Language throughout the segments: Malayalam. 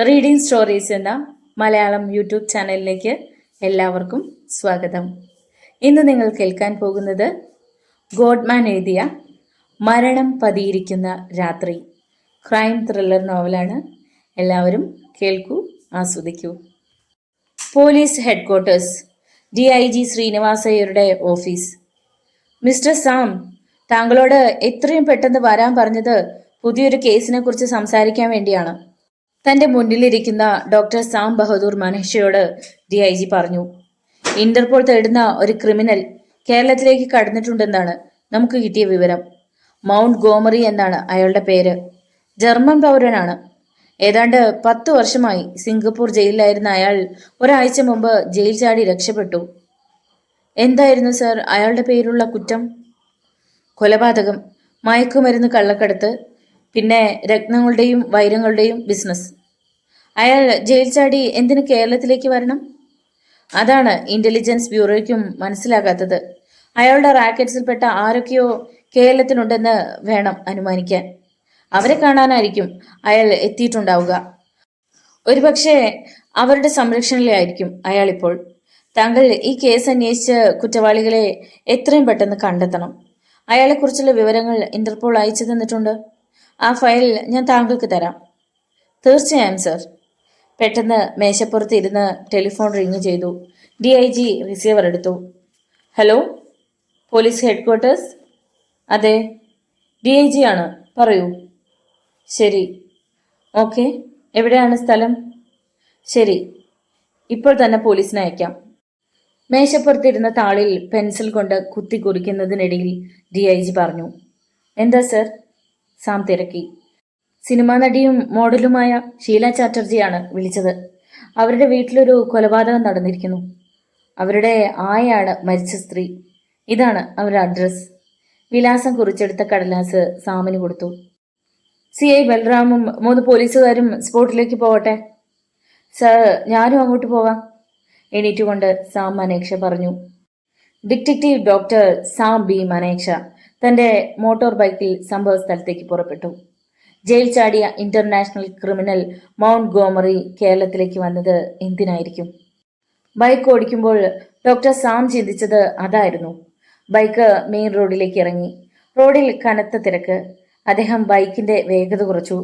റീഡിംഗ് സ്റ്റോറീസ് എന്ന മലയാളം യൂട്യൂബ് ചാനലിലേക്ക് എല്ലാവർക്കും സ്വാഗതം. ഇന്ന് നിങ്ങൾ കേൾക്കാൻ പോകുന്നത് ഗോഡ്മാൻ എഴുതിയ മരണം പതിയിരിക്കുന്ന രാത്രി ക്രൈം ത്രില്ലർ നോവലാണ്. എല്ലാവരും കേൾക്കൂ, ആസ്വദിക്കൂ. പോലീസ് ഹെഡ്ക്വാർട്ടേഴ്സ്, DIG ശ്രീനിവാസയ്യരുടെ ഓഫീസ്. മിസ്റ്റർ സാം, താങ്കളോട് എത്രയും പെട്ടെന്ന് വരാൻ പറഞ്ഞത് പുതിയൊരു കേസിനെ കുറിച്ച് സംസാരിക്കാൻ വേണ്ടിയാണ്. തന്റെ മുന്നിലിരിക്കുന്ന ഡോക്ടർ സാം ബഹദൂർ മനേഷയോട് DIG പറഞ്ഞു. ഇന്റർപോൾ തേടുന്ന ഒരു ക്രിമിനൽ കേരളത്തിലേക്ക് കടന്നിട്ടുണ്ടെന്നാണ് നമുക്ക് കിട്ടിയ വിവരം. മൗണ്ട് ഗോമറി എന്നാണ് അയാളുടെ പേര്. ജർമ്മൻ പൗരനാണ്. ഏതാണ്ട് 10 വർഷമായി സിംഗപ്പൂർ ജയിലിലായിരുന്ന അയാൾ ഒരാഴ്ച മുമ്പ് ജയിൽ ചാടി രക്ഷപ്പെട്ടു. എന്തായിരുന്നു സർ അയാളുടെ പേരുള്ള കുറ്റം? കൊലപാതകം, മയക്കുമരുന്ന് കള്ളക്കടത്ത്, പിന്നെ രത്നങ്ങളുടെയും വൈരങ്ങളുടെയും ബിസിനസ്. അയാൾ ജയിൽ ചാടി എന്തിനു കേരളത്തിലേക്ക് വരണം? അതാണ് ഇന്റലിജൻസ് ബ്യൂറോയ്ക്കും മനസ്സിലാകാത്തത്. അയാളുടെ റാക്കറ്റ്സിൽപ്പെട്ട ആരൊക്കെയോ കേരളത്തിനുണ്ടെന്ന് വേണം അനുമാനിക്കാൻ. അവരെ കാണാനായിരിക്കും അയാൾ എത്തിയിട്ടുണ്ടാവുക. ഒരുപക്ഷെ അവരുടെ സംരക്ഷണയിലായിരിക്കും അയാളിപ്പോൾ. താങ്കൾ ഈ കേസ് അന്വേഷിച്ച് കുറ്റവാളികളെ എത്രയും പെട്ടെന്ന് കണ്ടെത്തണം. അയാളെക്കുറിച്ചുള്ള വിവരങ്ങൾ ഇന്റർപോൾ അയച്ചു തന്നിട്ടുണ്ട്. ആ ഫയൽ ഞാൻ താങ്കൾക്ക് തരാം. തീർച്ചയായും സർ. പെട്ടെന്ന് മേശപ്പുറത്ത് ഇരുന്ന് ടെലിഫോൺ റിങ് ചെയ്തു. DIG റിസീവർ എടുത്തു. Hello, police headquarters? അതെ, DIG ആണ്, പറയൂ. ശരി, ഓക്കെ. എവിടെയാണ് സ്ഥലം? ശരി, ഇപ്പോൾ തന്നെ പോലീസിനെ അയക്കാം. മേശപ്പുറത്തിരുന്ന താളിൽ പെൻസിൽ കൊണ്ട് കുത്തി കുറിക്കുന്നതിനിടയിൽ DIG പറഞ്ഞു. എന്താ സർ? സാം തിരക്കി. സിനിമാ നടിയും മോഡലുമായ ഷീല ചാറ്റർജിയാണ് വിളിച്ചത്. അവരുടെ വീട്ടിലൊരു കൊലപാതകം നടന്നിരിക്കുന്നു. അവരുടെ ആയാണ് മരിച്ച സ്ത്രീ. ഇതാണ് അവരുടെ അഡ്രസ്. വിലാസം കുറിച്ചെടുത്ത കടലാസ് സാമിന് കൊടുത്തു. CI ബൽറാമും 3 പോലീസുകാരും സ്പോട്ടിലേക്ക് പോകട്ടെ. സർ, ഞാനും അങ്ങോട്ട് പോവാം. എണീറ്റുകൊണ്ട് സാം മനേക്ഷ പറഞ്ഞു. Detective doctor Sam B Manekshaw തന്റെ മോട്ടോർ ബൈക്കിൽ സംഭവ സ്ഥലത്തേക്ക് പുറപ്പെട്ടു. ജയിൽ ചാടിയ ഇന്റർനാഷണൽ ക്രിമിനൽ മൗണ്ട് ഗോമറി കേരളത്തിലേക്ക് വന്നത് എന്തിനായിരിക്കും? ബൈക്ക് ഓടിക്കുമ്പോൾ ഡോക്ടർ സാം ചിന്തിച്ചത് അതായിരുന്നു. ബൈക്ക് മെയിൻ റോഡിലേക്ക് ഇറങ്ങി. റോഡിൽ കനത്ത തിരക്ക്. അദ്ദേഹം ബൈക്കിന്റെ വേഗത കുറച്ചു.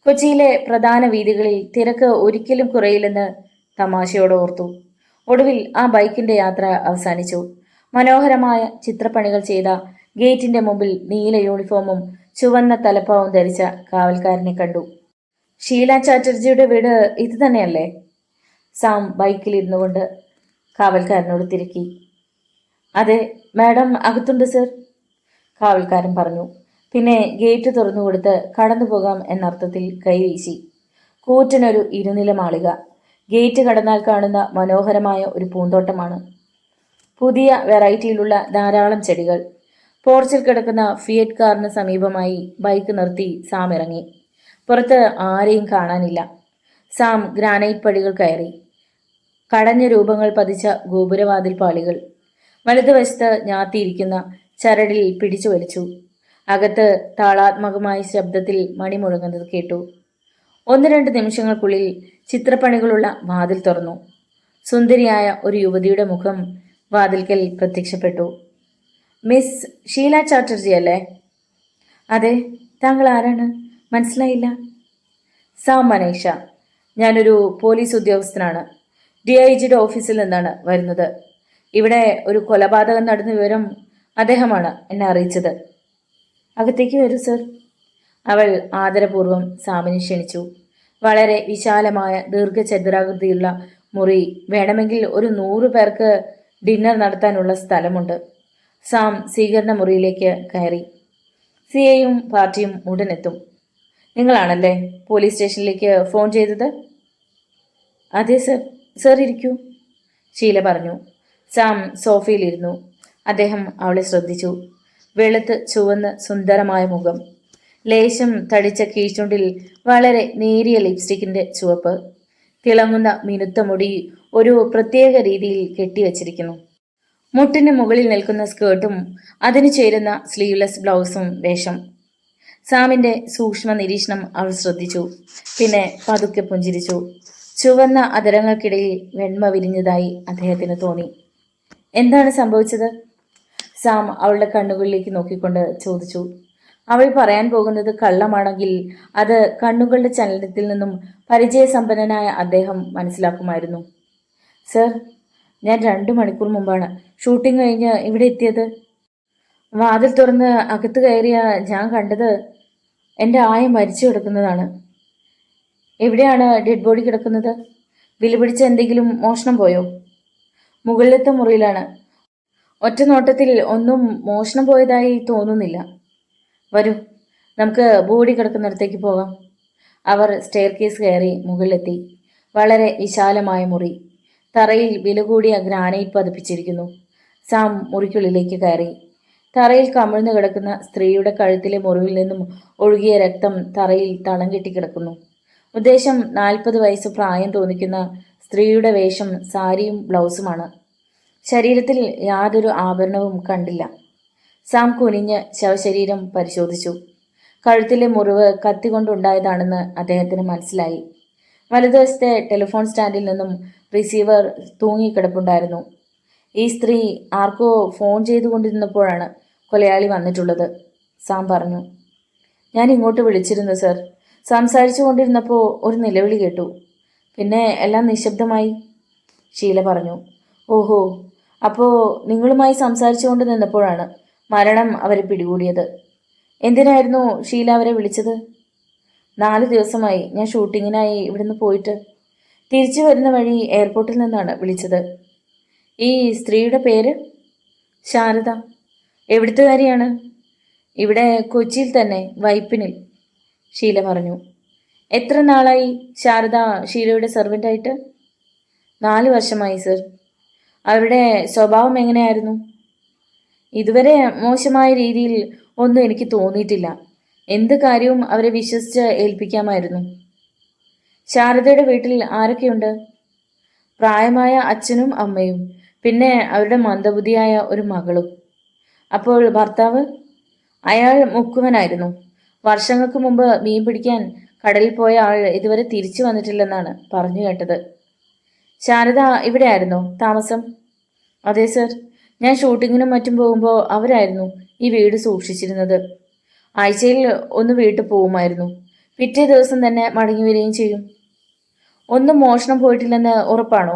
കൊച്ചിയിലെ പ്രധാന വീതികളിൽ തിരക്ക് ഒരിക്കലും കുറയില്ലെന്ന് തമാശയോടെ ഓർത്തു. ഒടുവിൽ ആ ബൈക്കിന്റെ യാത്ര അവസാനിച്ചു. മനോഹരമായ ചിത്രപ്പണികൾ ചെയ്ത ഗേറ്റിന്റെ മുമ്പിൽ നീല യൂണിഫോമും ചുവന്ന തലപ്പാവും ധരിച്ച കാവൽക്കാരനെ കണ്ടു. ഷീല ചാറ്റർജിയുടെ വീട് ഇത് തന്നെയല്ലേ? സാം ബൈക്കിലിരുന്നു കൊണ്ട് കാവൽക്കാരനോട് തിരക്കി. അതെ മാഡം, അകത്തുണ്ട് സർ, കാവൽക്കാരൻ പറഞ്ഞു. പിന്നെ ഗേറ്റ് തുറന്നു കൊടുത്ത് കടന്നു പോകാം എന്നർത്ഥത്തിൽ കൈവീശി. കൂറ്റനൊരു ഇരുനില മാളിക. ഗേറ്റ് കടന്നാൽ കാണുന്ന മനോഹരമായ ഒരു പൂന്തോട്ടമാണ്. പുതിയ വെറൈറ്റിയിലുള്ള ധാരാളം ചെടികൾ. പോർച്ചിൽ കിടക്കുന്ന ഫിയറ്റ് കാറിന് സമീപമായി ബൈക്ക് നിർത്തി സാം ഇറങ്ങി. പുറത്ത് ആരെയും കാണാനില്ല. സാം ഗ്രാനൈറ്റ് പടികൾ കയറി. കടഞ്ഞ രൂപങ്ങൾ പതിച്ച ഗോപുരവാതിൽ പാളികൾ. വലതുവശത്ത് ഞാത്തിയിരിക്കുന്ന ചരടിൽ പിടിച്ചു വലിച്ചു. അകത്ത് താളാത്മകമായ ശബ്ദത്തിൽ മണി മുഴങ്ങുന്നത് കേട്ടു. 1-2 നിമിഷങ്ങൾക്കുള്ളിൽ ചിത്രപ്പണികളുള്ള വാതിൽ തുറന്നു. സുന്ദരിയായ ഒരു യുവതിയുടെ മുഖം വാതിൽക്കൽ പ്രത്യക്ഷപ്പെട്ടു. മിസ് ഷീല ചാറ്റർജി അല്ലേ? അതെ, താങ്കൾ ആരാണ്? മനസ്സിലായില്ല. സാം മനേഷ. ഞാനൊരു പോലീസ് ഉദ്യോഗസ്ഥനാണ്. DIGയുടെ ഓഫീസിൽ നിന്നാണ് വരുന്നത്. ഇവിടെ ഒരു കൊലപാതകം നടന്ന വിവരം അദ്ദേഹമാണ് എന്നെ അറിയിച്ചത്. അകത്തേക്ക് വരൂ സർ. അവൾ ആദരപൂർവ്വം സാമിനെ ക്ഷണിച്ചു. വളരെ വിശാലമായ ദീർഘചതുരാകൃതിയുള്ള മുറി. വേണമെങ്കിൽ ഒരു 100 പേർക്ക് ഡിന്നർ നടത്താനുള്ള സ്ഥലമുണ്ട്. സാം സ്വീകരണ മുറിയിലേക്ക് കയറി. CIയും പാർട്ടിയും ഉടനെത്തും. നിങ്ങളാണല്ലേ പോലീസ് സ്റ്റേഷനിലേക്ക് ഫോൺ ചെയ്തത്? അതെ സർ. സർ ഇരിക്കൂ, ഷീല പറഞ്ഞു. സാം സോഫയിലിരുന്നു. അദ്ദേഹം അവളെ ശ്രദ്ധിച്ചു. വെളുത്ത് ചുവന്ന് സുന്ദരമായ മുഖം, ലേശം തടിച്ച കീഴ്ചുണ്ടിൽ വളരെ നേരിയ ലിപ്സ്റ്റിക്കിന്റെ ചുവപ്പ്, തിളങ്ങുന്ന മിനുത്ത മുടി ഒരു പ്രത്യേക രീതിയിൽ കെട്ടിവച്ചിരിക്കുന്നു. മുട്ടിന് മുകളിൽ നിൽക്കുന്ന സ്കേർട്ടും അതിന് ചേരുന്ന സ്ലീവ്ലെസ് ബ്ലൗസും വേഷം. സാമിൻ്റെ സൂക്ഷ്മ നിരീക്ഷണം അവൾ ശ്രദ്ധിച്ചു. പിന്നെ പതുക്കെ പുഞ്ചിരിച്ചു. ചുവന്ന അധരങ്ങൾക്കിടയിൽ വെണ്മ വിരിഞ്ഞതായി അദ്ദേഹത്തിന് തോന്നി. എന്താണ് സംഭവിച്ചത്? സാം അവളുടെ കണ്ണുകളിലേക്ക് നോക്കിക്കൊണ്ട് ചോദിച്ചു. അവൾ പറയാൻ പോകുന്നത് കള്ളമാണെങ്കിൽ അത് കണ്ണുകളുടെ ചലനത്തിൽ നിന്നും പരിചയസമ്പന്നനായ അദ്ദേഹം മനസ്സിലാക്കുമായിരുന്നു. സർ, ഞാൻ 2 മണിക്കൂർ മുമ്പാണ് ഷൂട്ടിംഗ് കഴിഞ്ഞ് ഇവിടെ എത്തിയത്. വാതിൽ തുറന്ന് അകത്ത് കയറിയ ഞാൻ കണ്ടത് എൻ്റെ ആയ മരിച്ചു കിടക്കുന്നതാണ്. എവിടെയാണ് ഡെഡ് ബോഡി കിടക്കുന്നത്? വിലപിടിച്ച എന്തെങ്കിലും മോഷണം പോയോ? മുകളിലത്തെ മുറിയിലാണ്. ഒറ്റ നോട്ടത്തിൽ ഒന്നും മോഷണം പോയതായി തോന്നുന്നില്ല. വരൂ, നമുക്ക് ബോഡി കിടക്കുന്നിടത്തേക്ക് പോകാം. അവർ സ്റ്റെയർ കേസ് കയറി മുകളിലെത്തി. വളരെ വിശാലമായ മുറി. തറയിൽ വില കൂടിയ ഗ്രാനൈറ്റ് പതിപ്പിച്ചിരിക്കുന്നു. സാം മുറിക്കുള്ളിലേക്ക് കയറി. തറയിൽ കമിഴ്ന്നു കിടക്കുന്ന സ്ത്രീയുടെ കഴുത്തിലെ മുറിവിൽ നിന്നും ഒഴുകിയ രക്തം തറയിൽ തളം കെട്ടിക്കിടക്കുന്നു. ഉദ്ദേശം 40 വയസ്സ് പ്രായം തോന്നിക്കുന്ന സ്ത്രീയുടെ വേഷം സാരിയും ബ്ലൗസുമാണ്. ശരീരത്തിൽ യാതൊരു ആഭരണവും കണ്ടില്ല. സാം കുനിഞ്ഞ് ശവശരീരം പരിശോധിച്ചു. കഴുത്തിലെ മുറിവ് കത്തികൊണ്ടുണ്ടായതാണെന്ന് അദ്ദേഹത്തിന് മനസ്സിലായി. വലതുവശത്തെ ടെലിഫോൺ സ്റ്റാൻഡിൽ നിന്നും റിസീവർ തൂങ്ങിക്കിടപ്പുണ്ടായിരുന്നു. ഈ സ്ത്രീ ആർക്കോ ഫോൺ ചെയ്തുകൊണ്ടിരുന്നപ്പോഴാണ് കൊലയാളി വന്നിട്ടുള്ളത്, സാം പറഞ്ഞു. ഞാൻ ഇങ്ങോട്ട് വിളിച്ചിരുന്നു സർ. സംസാരിച്ചു കൊണ്ടിരുന്നപ്പോൾ ഒരു നിലവിളി കേട്ടു. പിന്നെ എല്ലാം നിശബ്ദമായി, ഷീല പറഞ്ഞു. ഓഹോ, അപ്പോൾ നിങ്ങളുമായി സംസാരിച്ചു കൊണ്ട് നിന്നപ്പോഴാണ് മരണം അവരെ പിടികൂടിയത്. എന്തിനായിരുന്നു ഷീല അവരെ വിളിച്ചത്? 4 ദിവസമായി ഞാൻ ഷൂട്ടിങ്ങിനായി ഇവിടുന്ന് പോയിട്ട്. തിരിച്ചു വരുന്ന വഴി എയർപോർട്ടിൽ നിന്നാണ് വിളിച്ചത്. ഈ സ്ത്രീയുടെ പേര്? ശാരദ. എവിടുത്തുകാരിയാണ്? ഇവിടെ കൊച്ചിയിൽ തന്നെ, വൈപ്പിനിൽ, ഷീല പറഞ്ഞു. എത്ര നാളായി ശാരദ ഷീലയുടെ സെർവൻ്റായിട്ട്? 4 വർഷമായി സർ. അവരുടെ സ്വഭാവം എങ്ങനെയായിരുന്നു? ഇതുവരെ മോശമായ രീതിയിൽ ഒന്നും എനിക്ക് തോന്നിയിട്ടില്ല. എന്ത് കാര്യവും അവരെ വിശ്വസിച്ച് ഏൽപ്പിക്കാമായിരുന്നു. ശാരദയുടെ വീട്ടിൽ ആരൊക്കെയുണ്ട്? പ്രായമായ അച്ഛനും അമ്മയും, പിന്നെ അവരുടെ മന്ദബുദ്ധിയായ ഒരു മകളും. അപ്പോൾ ഭർത്താവ്? അയാൾ മുക്കുവനായിരുന്നു. വർഷങ്ങൾക്ക് മുമ്പ് മീൻ പിടിക്കാൻ കടലിൽ പോയ ആൾ ഇതുവരെ തിരിച്ചു വന്നിട്ടില്ലെന്നാണ് പറഞ്ഞു കേട്ടത്. ശാരദ ഇവിടെ ആയിരുന്നോ താമസം? അതെ സർ. ഞാൻ ഷൂട്ടിങ്ങിനും മറ്റും പോകുമ്പോൾ അവരായിരുന്നു ഈ വീട് സൂക്ഷിച്ചിരുന്നത്. ആഴ്ചയിൽ ഒന്ന് വീട്ടിൽ പോവുമായിരുന്നു. പിറ്റേ ദിവസം തന്നെ മടങ്ങി വരികയും ചെയ്യും. ഒന്നും മോഷണം പോയിട്ടില്ലെന്ന് ഉറപ്പാണോ?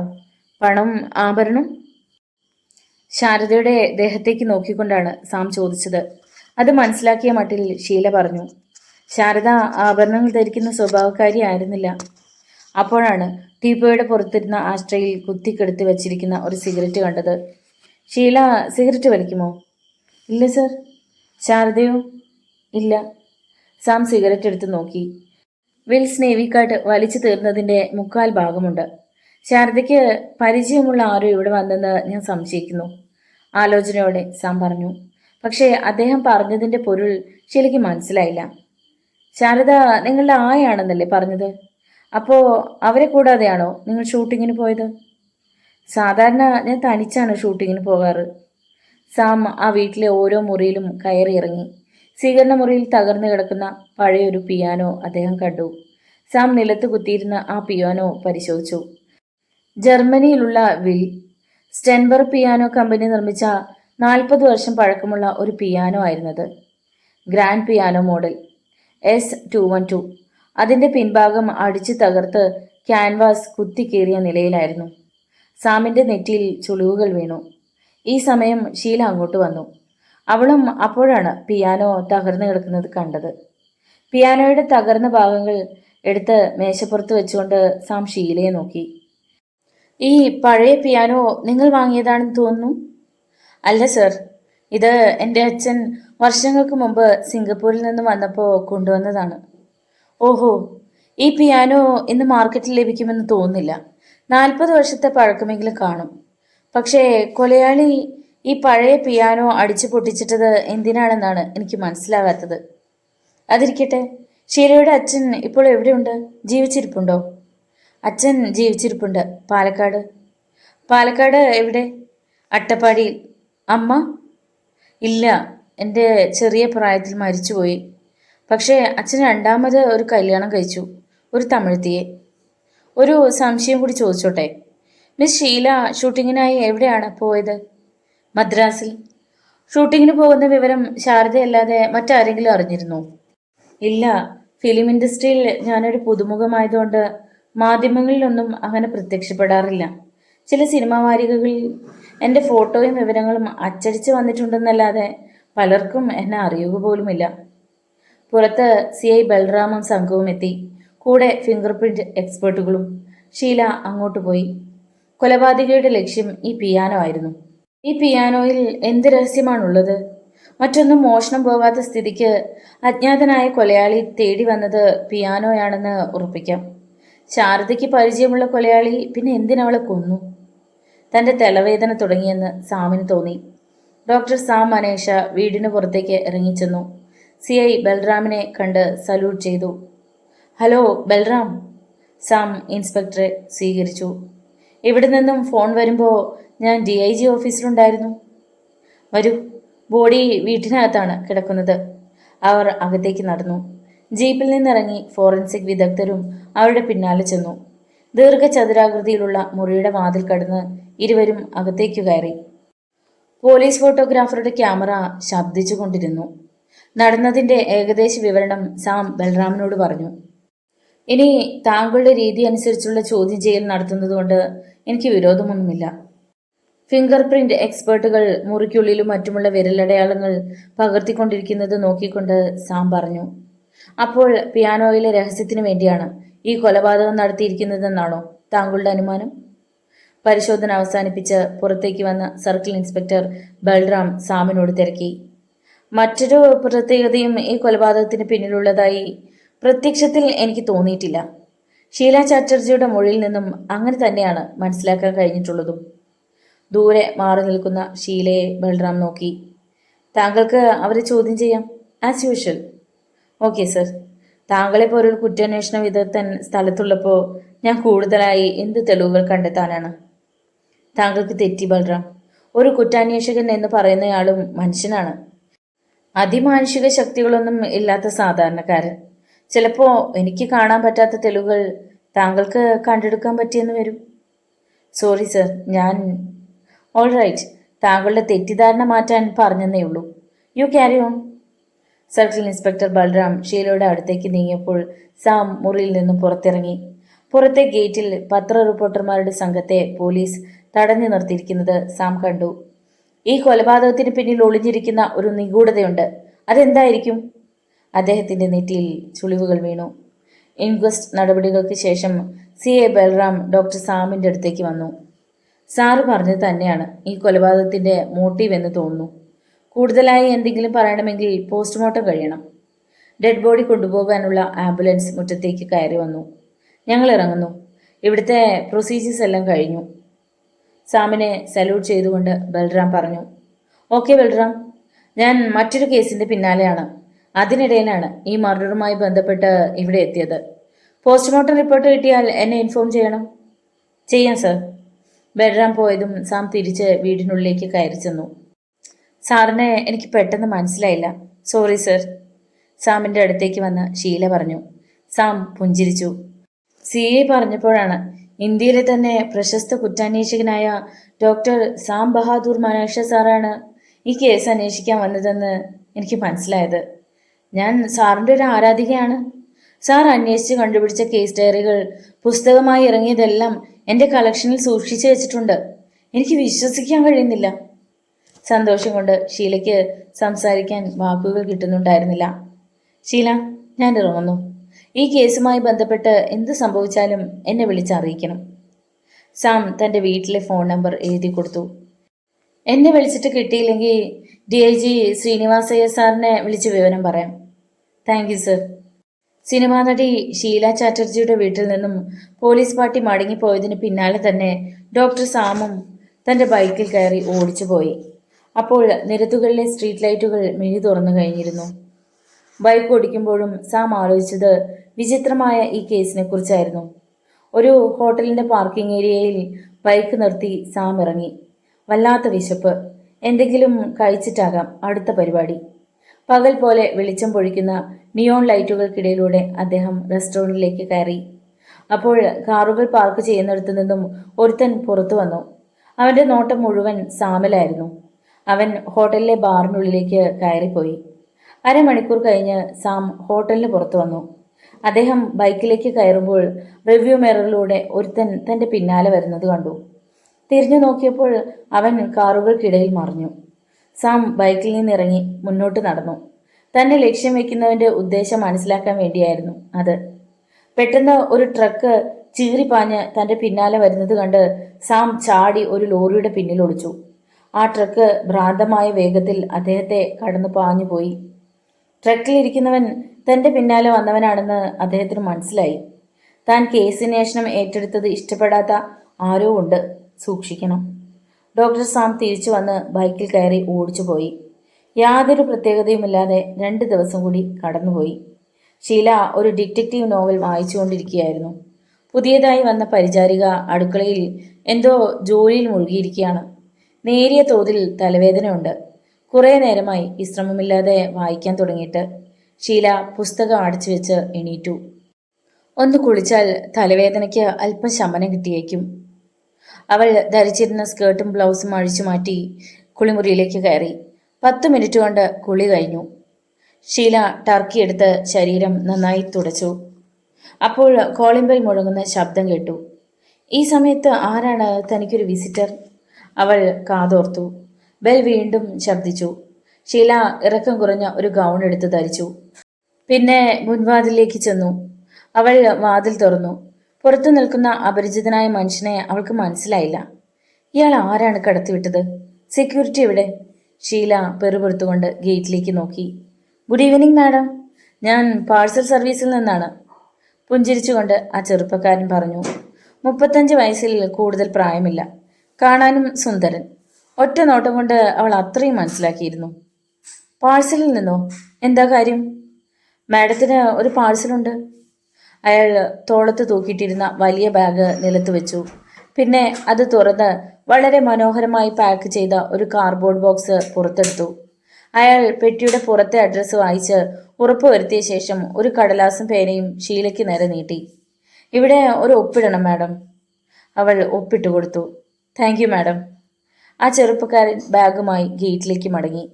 പണം, ആഭരണം? ശാരദയുടെ ദേഹത്തേക്ക് നോക്കിക്കൊണ്ടാണ് സാം ചോദിച്ചത്. അത് മനസ്സിലാക്കിയ മട്ടിൽ ഷീല പറഞ്ഞു. ശാരദ ആഭരണങ്ങൾ ധരിക്കുന്ന സ്വഭാവക്കാരി ആയിരുന്നില്ല. അപ്പോഴാണ് ടീപ്പോയുടെ പുറത്തിരുന്ന ആശ്രയിൽ കുത്തിക്കെടുത്തി വച്ചിരിക്കുന്ന ഒരു സിഗരറ്റ് കണ്ടത്. ഷീല സിഗരറ്റ് വലിക്കുമോ? ഇല്ല സർ. ശാരദയോ? ഇല്ല. സാം സിഗരറ്റ് എടുത്ത് നോക്കി. വിൽസ് നേവി കാർഡ് വലിച്ചു തീർന്നതിൻ്റെ 3/4 ഭാഗമുണ്ട്. ശാരദയ്ക്ക് പരിചയമുള്ള ആരോ ഇവിടെ വന്നെന്ന് ഞാൻ സംശയിക്കുന്നു, ആലോചനയോടെ സാം പറഞ്ഞു. പക്ഷേ അദ്ദേഹം പറഞ്ഞതിൻ്റെ പൊരുൾ ഷീലയ്ക്ക് മനസ്സിലായില്ല. ശാരദ നിങ്ങളുടെ ആയാണെന്നല്ലേ പറഞ്ഞത്? അപ്പോൾ അവരെ കൂടാതെയാണോ നിങ്ങൾ ഷൂട്ടിങ്ങിന് പോയത്? സാധാരണ ഞാൻ തനിച്ചാണ് ഷൂട്ടിങ്ങിന് പോകാറ്. സാം ആ വീട്ടിലെ ഓരോ മുറിയിലും കയറി ഇറങ്ങി. സ്വീകരണ മുറിയിൽ തകർന്നു കിടക്കുന്ന പഴയൊരു പിയാനോ അദ്ദേഹം കണ്ടു. സാം നിലത്ത് കുത്തിയിരുന്ന ആ പിയാനോ പരിശോധിച്ചു. ജർമ്മനിയിലുള്ള വിൽ സ്റ്റെൻബർ പിയാനോ കമ്പനി നിർമ്മിച്ച 40 വർഷം പഴക്കമുള്ള ഒരു പിയാനോ ആയിരുന്നത്. Grand piano model S212. അതിൻ്റെ പിൻഭാഗം അടിച്ചു തകർത്ത് ക്യാൻവാസ് കുത്തിക്കേറിയ നിലയിലായിരുന്നു. സാമിൻ്റെ നെറ്റിയിൽ ചുളിവുകൾ വീണു. ഈ സമയം ഷീല അങ്ങോട്ട് വന്നു. അവളും അപ്പോഴാണ് പിയാനോ തകർന്നു കിടക്കുന്നത് കണ്ടത്. പിയാനോയുടെ തകർന്ന ഭാഗങ്ങൾ എടുത്ത് മേശപ്പുറത്ത് വെച്ചുകൊണ്ട് സാം ഷീലയെ നോക്കി. ഈ പഴയ പിയാനോ നിങ്ങൾ വാങ്ങിയതാണെന്ന് തോന്നുന്നു. അല്ല സർ, ഇത് എൻ്റെ അച്ഛൻ വർഷങ്ങൾക്ക് മുമ്പ് സിംഗപ്പൂരിൽ നിന്ന് വന്നപ്പോൾ കൊണ്ടുവന്നതാണ്. ഓഹോ, ഈ പിയാനോ ഇന്ന് മാർക്കറ്റിൽ ലഭിക്കുമെന്ന് തോന്നുന്നില്ല. 40 വർഷത്തെ പഴക്കമെങ്കിലും കാണും. പക്ഷേ കൊലയാളി ഈ പഴയ പിയാനോ അടിച്ചു പൊട്ടിച്ചിട്ടത് എന്തിനാണെന്നാണ് എനിക്ക് മനസ്സിലാകാത്തത്. അതിരിക്കട്ടെ, ഷീലയുടെ അച്ഛൻ ഇപ്പോൾ എവിടെയുണ്ട്? ജീവിച്ചിരിപ്പുണ്ടോ? അച്ഛൻ ജീവിച്ചിരിപ്പുണ്ട്. പാലക്കാട്. പാലക്കാട് എവിടെ? അട്ടപ്പാടിയിൽ. അമ്മ? ഇല്ല, എൻ്റെ ചെറിയ പ്രായത്തിൽ മരിച്ചുപോയി. പക്ഷേ അച്ഛൻ രണ്ടാമത് ഒരു കല്യാണം കഴിച്ചു, ഒരു തമിഴ്ത്തിയെ. ഒരു സംശയം കൂടി ചോദിച്ചോട്ടെ? മിസ് ഷീല ഷൂട്ടിങ്ങിനായി എവിടെയാണ് പോയത്? മദ്രാസിൽ. ഷൂട്ടിങ്ങിന് പോകുന്ന വിവരം ശാരദയല്ലാതെ മറ്റാരെങ്കിലും അറിഞ്ഞിരുന്നോ? ഇല്ല. ഫിലിം ഇൻഡസ്ട്രിയിൽ ഞാനൊരു പുതുമുഖമായതുകൊണ്ട് മാധ്യമങ്ങളിലൊന്നും അങ്ങനെ പ്രത്യക്ഷപ്പെടാറില്ല. ചില സിനിമാ വാരികകളിൽ എൻ്റെ ഫോട്ടോയും വിവരങ്ങളും അച്ചടിച്ച് വന്നിട്ടുണ്ടെന്നല്ലാതെ പലർക്കും എന്നെ അറിയുക പോലുമില്ല. പുറത്ത് CI ബൽറാമും സംഘവും എത്തി. കൂടെ ഫിംഗർ പ്രിന്റ് എക്സ്പേർട്ടുകളും. ഷീല അങ്ങോട്ട് പോയി. കൊലപാതകയുടെ ലക്ഷ്യം ഈ പിയാനോ ആയിരുന്നു. ഈ പിയാനോയിൽ എന്ത് രഹസ്യമാണുള്ളത്? മറ്റൊന്നും മോഷണം പോകാത്ത സ്ഥിതിക്ക് അജ്ഞാതനായ കൊലയാളി തേടി വന്നത് പിയാനോയാണെന്ന് ഉറപ്പിക്കാം. ശാരദയ്ക്ക് പരിചയമുള്ള കൊലയാളി പിന്നെ എന്തിനവളെ കൊന്നു? തൻ്റെ തലവേദന തുടങ്ങിയെന്ന് സാമിന് തോന്നി. ഡോക്ടർ സാം മനേഷ വീടിന് പുറത്തേക്ക് ഇറങ്ങിച്ചെന്നു. CI ബൽറാമിനെ കണ്ട് സല്യൂട്ട് ചെയ്തു. ഹലോ ബൽറാം. സാം ഇൻസ്പെക്ടറെ സ്വീകരിച്ചു. ഇവിടെ നിന്നും ഫോൺ വരുമ്പോൾ ഞാൻ DIG ഓഫീസിലുണ്ടായിരുന്നു. വരൂ. ബോഡി വീട്ടിനകത്താണ് കിടക്കുന്നത്. അവർ അകത്തേക്ക് നടന്നു. ജീപ്പിൽ നിന്നിറങ്ങി ഫോറൻസിക് വിദഗ്ധരും അവരുടെ പിന്നാലെ ചെന്നു. ദീർഘചതുരാകൃതിയിലുള്ള മുറിയുടെ വാതിൽ കടന്ന് ഇരുവരും അകത്തേക്കു കയറി. Police ഫോട്ടോഗ്രാഫറുടെ camera ശബ്ദിച്ചുകൊണ്ടിരുന്നു. നടന്നതിൻ്റെ ഏകദേശ വിവരണം സാം ബൽറാമിനോട് പറഞ്ഞു. ഇനി താങ്കളുടെ രീതി അനുസരിച്ചുള്ള ചോദ്യം ചെയ്യൽ നടത്തുന്നതുകൊണ്ട് എനിക്ക് വിരോധമൊന്നുമില്ല. ഫിംഗർ പ്രിന്റ് എക്സ്പേർട്ടുകൾ മുറിക്കുള്ളിലും മറ്റുമുള്ള വിരലടയാളങ്ങൾ പകർത്തിക്കൊണ്ടിരിക്കുന്നത് നോക്കിക്കൊണ്ട് സാം പറഞ്ഞു. അപ്പോൾ പിയാനോയിലെ രഹസ്യത്തിനു വേണ്ടിയാണ് ഈ കൊലപാതകം നടത്തിയിരിക്കുന്നതെന്നാണോ താങ്കളുടെ അനുമാനം? പരിശോധന അവസാനിപ്പിച്ച് പുറത്തേക്ക് വന്ന സർക്കിൾ ഇൻസ്പെക്ടർ ബൽറാം സാമിനോട് തിരക്കി. മറ്റൊരു പ്രത്യേകതയും ഈ കൊലപാതകത്തിന് പിന്നിലുള്ളതായി പ്രത്യക്ഷത്തിൽ എനിക്ക് തോന്നിയിട്ടില്ല. ഷീല ചാറ്റർജിയുടെ മൊഴിയിൽ നിന്നും അങ്ങനെ തന്നെയാണ് മനസ്സിലാക്കാൻ കഴിഞ്ഞിട്ടുള്ളതും. ദൂരെ മാറി നിൽക്കുന്ന ഷീലയെ ബൽറാം നോക്കി. താങ്കൾക്ക് അവരെ ചോദ്യം ചെയ്യാം, ആസ് യൂഷ്വൽ. Okay sir. താങ്കളെപ്പോലൊരു കുറ്റാന്വേഷണ വിദഗ്ധൻ സ്ഥലത്തുള്ളപ്പോൾ ഞാൻ കൂടുതലായി എന്ത് തെളിവുകൾ കണ്ടെത്താനാണ്? താങ്കൾക്ക് തെറ്റി ബൽറാം. ഒരു കുറ്റാന്വേഷകൻ എന്ന് പറയുന്നയാളും മനുഷ്യനാണ്. അതിമാനുഷിക ശക്തികളൊന്നും ഇല്ലാത്ത സാധാരണക്കാരൻ. ചിലപ്പോൾ എനിക്ക് കാണാൻ പറ്റാത്ത തെളിവുകൾ താങ്കൾക്ക് കണ്ടെടുക്കാൻ പറ്റിയെന്ന് വരും. സോറി സർ, ഞാൻ ഓൾ റൈറ്റ്. താങ്കളുടെ തെറ്റിദ്ധാരണ മാറ്റാൻ പറഞ്ഞെന്നേ ഉള്ളൂ. You carry on. Circle inspector Balram ഷീലയുടെ അടുത്തേക്ക് നീങ്ങിയപ്പോൾ സാം മുറിയിൽ നിന്നും പുറത്തിറങ്ങി. പുറത്തെ ഗേറ്റിൽ പത്ര റിപ്പോർട്ടർമാരുടെ സംഘത്തെ പോലീസ് തടഞ്ഞു നിർത്തിയിരിക്കുന്നത് സാം കണ്ടു. ഈ കൊലപാതകത്തിന് പിന്നിൽ ഒളിഞ്ഞിരിക്കുന്ന ഒരു നിഗൂഢതയുണ്ട്. അതെന്തായിരിക്കും? അദ്ദേഹത്തിൻ്റെ നെറ്റിയിൽ ചുളിവുകൾ വീണു. ഇൻക്വസ്റ്റ് നടപടികൾക്ക് ശേഷം CI ബൽറാം ഡോക്ടർ സാമിൻ്റെ അടുത്തേക്ക് വന്നു. സാറ് പറഞ്ഞത് തന്നെയാണ് ഈ കൊലപാതകത്തിൻ്റെ മോട്ടീവ് എന്ന് തോന്നുന്നു. കൂടുതലായി എന്തെങ്കിലും പറയണമെങ്കിൽ പോസ്റ്റ്മോർട്ടം കഴിയണം. ഡെഡ് ബോഡി കൊണ്ടുപോകാനുള്ള ആംബുലൻസ് മുറ്റത്തേക്ക് കയറി വന്നു. ഞങ്ങൾ ഇറങ്ങുന്നു. ഇവിടുത്തെ പ്രൊസീജിയേഴ്സ് എല്ലാം കഴിഞ്ഞു. സാമിനെ സല്യൂട്ട് ചെയ്തുകൊണ്ട് ബൽറാം പറഞ്ഞു. ഓക്കെ ബൽറാം, ഞാൻ മറ്റൊരു കേസിൻ്റെ പിന്നാലെയാണ്. അതിനിടയിലാണ് ഈ മർഡറുമായി ബന്ധപ്പെട്ട് ഇവിടെ എത്തിയത്. പോസ്റ്റ്മോർട്ടം റിപ്പോർട്ട് കിട്ടിയാൽ എന്നെ ഇൻഫോം ചെയ്യണം. ചെയ്യാം സർ. ബൽറാം പോയതും സാം തിരിച്ച് വീടിനുള്ളിലേക്ക് കയറി ചെന്നു. സാറിനെ എനിക്ക് പെട്ടെന്ന് മനസ്സിലായില്ല. Sorry sir. സാമിൻ്റെ അടുത്തേക്ക് വന്ന് ഷീല പറഞ്ഞു. സാം പുഞ്ചിരിച്ചു. CA പറഞ്ഞപ്പോഴാണ് ഇന്ത്യയിലെ തന്നെ പ്രശസ്ത കുറ്റാന്വേഷകനായ ഡോക്ടർ സാം ബഹാദൂർ മനേഷ സാറാണ് ഈ കേസ് അന്വേഷിക്കാൻ വന്നതെന്ന് എനിക്ക് മനസ്സിലായത്. ഞാൻ സാറിൻ്റെ ഒരു ആരാധികയാണ്. സാർ അന്വേഷിച്ച് കണ്ടുപിടിച്ച കേസ് ഡയറികൾ പുസ്തകമായി ഇറങ്ങിയതെല്ലാം എൻ്റെ കളക്ഷനിൽ സൂക്ഷിച്ചു വെച്ചിട്ടുണ്ട്. എനിക്ക് വിശ്വസിക്കാൻ കഴിയുന്നില്ല. സന്തോഷം കൊണ്ട് ഷീലയ്ക്ക് സംസാരിക്കാൻ വാക്കുകൾ കിട്ടുന്നുണ്ടായിരുന്നില്ല. ഷീല, ഞാൻ ഇറങ്ങുന്നു. ഈ കേസുമായി ബന്ധപ്പെട്ട് എന്ത് സംഭവിച്ചാലും എന്നെ വിളിച്ചറിയിക്കണം. സാം തൻ്റെ വീട്ടിലെ ഫോൺ നമ്പർ എഴുതി കൊടുത്തു. എന്നെ വിളിച്ചിട്ട് കിട്ടിയില്ലെങ്കിൽ DIG ശ്രീനിവാസയ്യ സാറിനെ വിളിച്ച് വിവരം പറയാം. Thank you sir. സിനിമാ നടി ഷീല ചാറ്റർജിയുടെ വീട്ടിൽ നിന്നും പോലീസ് പാർട്ടി മടങ്ങിപ്പോയതിന് പിന്നാലെ തന്നെ ഡോക്ടർ സാമും തൻ്റെ ബൈക്കിൽ കയറി ഓടിച്ചു പോയി. അപ്പോൾ നിരത്തുകളിലെ സ്ട്രീറ്റ് ലൈറ്റുകൾ മിഴി തുറന്നു കഴിഞ്ഞിരുന്നു. ബൈക്ക് ഓടിക്കുമ്പോഴും സാം ആലോചിച്ചത് വിചിത്രമായ ഈ കേസിനെ കുറിച്ചായിരുന്നു. ഒരു ഹോട്ടലിൻ്റെ പാർക്കിംഗ് ഏരിയയിൽ ബൈക്ക് നിർത്തി സാം ഇറങ്ങി. വല്ലാത്ത വിശപ്പ്. എന്തെങ്കിലും കഴിച്ചിട്ടാകാം അടുത്ത പരിപാടി. പകൽ പോലെ വെളിച്ചം പൊഴിക്കുന്ന നിയോൺ ലൈറ്റുകൾക്കിടയിലൂടെ അദ്ദേഹം റെസ്റ്റോറൻറ്റിലേക്ക് കയറി. അപ്പോൾ കാറുകൾ പാർക്ക് ചെയ്യുന്നിടത്തു നിന്നും ഒരുത്തൻ പുറത്തു വന്നു. അവന്റെ നോട്ടം മുഴുവൻ സാമിലായിരുന്നു. അവൻ ഹോട്ടലിലെ ബാറിനുള്ളിലേക്ക് കയറിപ്പോയി. അരമണിക്കൂർ കഴിഞ്ഞ് സാം ഹോട്ടലിന് പുറത്തു വന്നു. അദ്ദേഹം ബൈക്കിലേക്ക് കയറുമ്പോൾ റിവ്യൂ മിററിലൂടെ ഒരുത്തൻ തന്റെ പിന്നാലെ വരുന്നത് കണ്ടു. തിരിഞ്ഞു നോക്കിയപ്പോൾ അവൻ കാറുകൾക്കിടയിൽ മറിഞ്ഞു. സാം ബൈക്കിൽ നിന്നിറങ്ങി മുന്നോട്ട് നടന്നു. തന്നെ ലക്ഷ്യം വെക്കുന്നവന്റെ ഉദ്ദേശം മനസ്സിലാക്കാൻ വേണ്ടിയായിരുന്നു അത്. പെട്ടെന്ന് ഒരു ട്രക്ക് ചീറിപ്പാഞ്ഞ് തന്റെ പിന്നാലെ വരുന്നത് കണ്ട് സാം ചാടി ഒരു ലോറിയുടെ പിന്നിൽ ഒളിച്ചു. ആ ട്രക്ക് ഭ്രാന്തമായ വേഗത്തിൽ അദ്ദേഹത്തെ കടന്നു പാഞ്ഞുപോയി. ട്രക്കിലിരിക്കുന്നവൻ തന്റെ പിന്നാലെ വന്നവനാണെന്ന് അദ്ദേഹത്തിന് മനസ്സിലായി. താൻ കേസിനേഷണം ഏറ്റെടുത്തത് ഇഷ്ടപ്പെടാത്ത ആരോ ഉണ്ട്, സൂക്ഷിക്കണം. ഡോക്ടർ സാം തിരിച്ചു വന്ന് ബൈക്കിൽ കയറി ഓടിച്ചുപോയി. യാതൊരു പ്രത്യേകതയുമില്ലാതെ 2 ദിവസം കൂടി കടന്നുപോയി. ഷീല ഒരു ഡിറ്റക്റ്റീവ് നോവൽ വായിച്ചുകൊണ്ടിരിക്കുകയായിരുന്നു. പുതിയതായി വന്ന പരിചാരിക അടുക്കളയിൽ എന്തോ ജോലിയിൽ മുഴുകിയിരിക്കുകയാണ്. നേരിയ തോതിൽ തലവേദനയുണ്ട്. കുറേ നേരമായി വിശ്രമമില്ലാതെ വായിക്കാൻ തുടങ്ങിയിട്ട്. ഷീല പുസ്തകം അടച്ചു വെച്ച് എണീറ്റു. ഒന്ന് കുളിച്ചാൽ തലവേദനയ്ക്ക് അല്പം ശമനം കിട്ടിയേക്കും. അവൾ ധരിച്ചിരുന്ന സ്കേർട്ടും ബ്ലൗസും അഴിച്ചു മാറ്റി കുളിമുറിയിലേക്ക് കയറി. 10 മിനിറ്റ് കൊണ്ട് കുളി കഴിഞ്ഞു. ഷീല ടർക്കി എടുത്ത് ശരീരം നന്നായി തുടച്ചു. അപ്പോൾ കോളിംഗ് ബെൽ മുഴങ്ങുന്ന ശബ്ദം കേട്ടു. ഈ സമയത്ത് ആരാണ് തനിക്കൊരു വിസിറ്റർ? അവൾ കാതോർത്തു. ബെൽ വീണ്ടും ശബ്ദിച്ചു. ഷീല ഇറക്കം കുറഞ്ഞ ഒരു ഗൗൺ എടുത്ത് ധരിച്ചു. പിന്നെ മുൻവാതിലേക്ക് ചെന്നു. അവൾ വാതിൽ തുറന്നു. പുറത്തു നിൽക്കുന്ന അപരിചിതനായ മനുഷ്യനെ അവൾക്ക് മനസ്സിലായില്ല. ഇയാൾ ആരാണ് കടത്തിവിട്ടത്? സെക്യൂരിറ്റി എവിടെ? ഷീല പെറുപെറുത്തുകൊണ്ട് ഗേറ്റിലേക്ക് നോക്കി. ഗുഡ് ഈവനിങ് മാഡം, ഞാൻ പാഴ്സൽ സർവീസിൽ നിന്നാണ്. പുഞ്ചിരിച്ചുകൊണ്ട് ആ ചെറുപ്പക്കാരൻ പറഞ്ഞു. 35 വയസ്സിൽ കൂടുതൽ പ്രായമില്ല. കാണാനും സുന്ദരൻ. ഒറ്റ നോട്ടം കൊണ്ട് അവൾ അത്രയും മനസ്സിലാക്കിയിരുന്നു. പാഴ്സലിൽ നിന്നോ? എന്താ കാര്യം? മാഡത്തിന് ഒരു പാഴ്സലുണ്ട്. അയാൾ തോളത്ത് തൂക്കിയിട്ടിരുന്ന വലിയ ബാഗ് നിലത്ത് വെച്ചു. പിന്നെ അത് തുറന്ന് വളരെ മനോഹരമായി പാക്ക് ചെയ്ത ഒരു കാർഡ്ബോർഡ് ബോക്സ് പുറത്തെടുത്തു. അയാൾ പെട്ടിയുടെ പുറത്തെ അഡ്രസ്സ് വായിച്ച് ഉറപ്പുവരുത്തിയ ശേഷം ഒരു കടലാസും പേനയും ഷീലയ്ക്ക് നേരെ നീട്ടി. ഇവിടെ ഒരു ഒപ്പിടണം മാഡം. അവൾ ഒപ്പിട്ട് കൊടുത്തു. Thank you madam. ആ ചെറുപ്പക്കാരൻ ബാഗുമായി ഗേറ്റിലേക്ക് മടങ്ങി.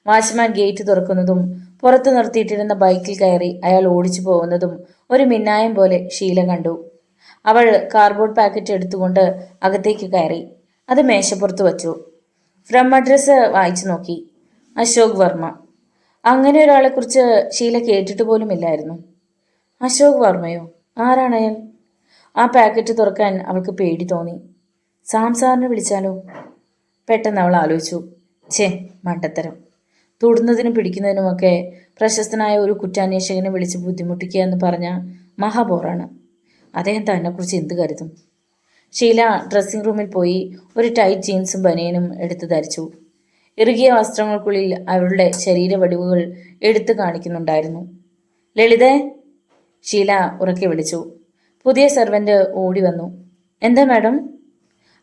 വാച്ച്മാൻ ഗേറ്റ് തുറക്കുന്നതും പുറത്തു നിർത്തിയിട്ടിരുന്ന ബൈക്കിൽ കയറി അയാൾ ഓടിച്ചു പോകുന്നതും ഒരു മിന്നായം പോലെ ഷീല കണ്ടു. അവൾ കാർഡ്ബോർഡ് പാക്കറ്റ് എടുത്തുകൊണ്ട് അകത്തേക്ക് കയറി. അത് മേശപ്പുറത്ത് വച്ചു. ഫ്രം അഡ്രസ്സ് വായിച്ചു നോക്കി. അശോക് വർമ്മ. അങ്ങനെ ഒരാളെക്കുറിച്ച് ഷീല കേട്ടിട്ട് പോലുമില്ലായിരുന്നു. അശോക് വർമ്മയോ? ആരാണ് അയാൾ? ആ പാക്കറ്റ് തുറക്കാൻ അവൾക്ക് പേടി തോന്നി. സാം സാറിനെ വിളിച്ചാലോ? പെട്ടെന്ന് അവൾ ആലോചിച്ചു. മണ്ടത്തരം. തൊടുന്നതിനും പിടിക്കുന്നതിനുമൊക്കെ പ്രശസ്തനായ ഒരു കുറ്റാന്വേഷകനെ വിളിച്ച് ബുദ്ധിമുട്ടിക്കുക എന്ന് പറഞ്ഞാൽ മഹാബോറാണ്. അദ്ദേഹം തന്നെക്കുറിച്ച് എന്ത് കരുതും? ഷീല ഡ്രസ്സിംഗ് റൂമിൽ പോയി ഒരു ടൈറ്റ് ജീൻസും ബനിയനും എടുത്ത് ധരിച്ചു. ഇറുകിയ വസ്ത്രങ്ങൾക്കുള്ളിൽ അവളുടെ ശരീരവടിവുകൾ എടുത്തു കാണിക്കുന്നുണ്ടായിരുന്നു. ലളിതേ, ഷീല ഉറക്കെ വിളിച്ചു. പുതിയ സെർവൻ്റ് ഓടി വന്നു. എന്താ മാഡം?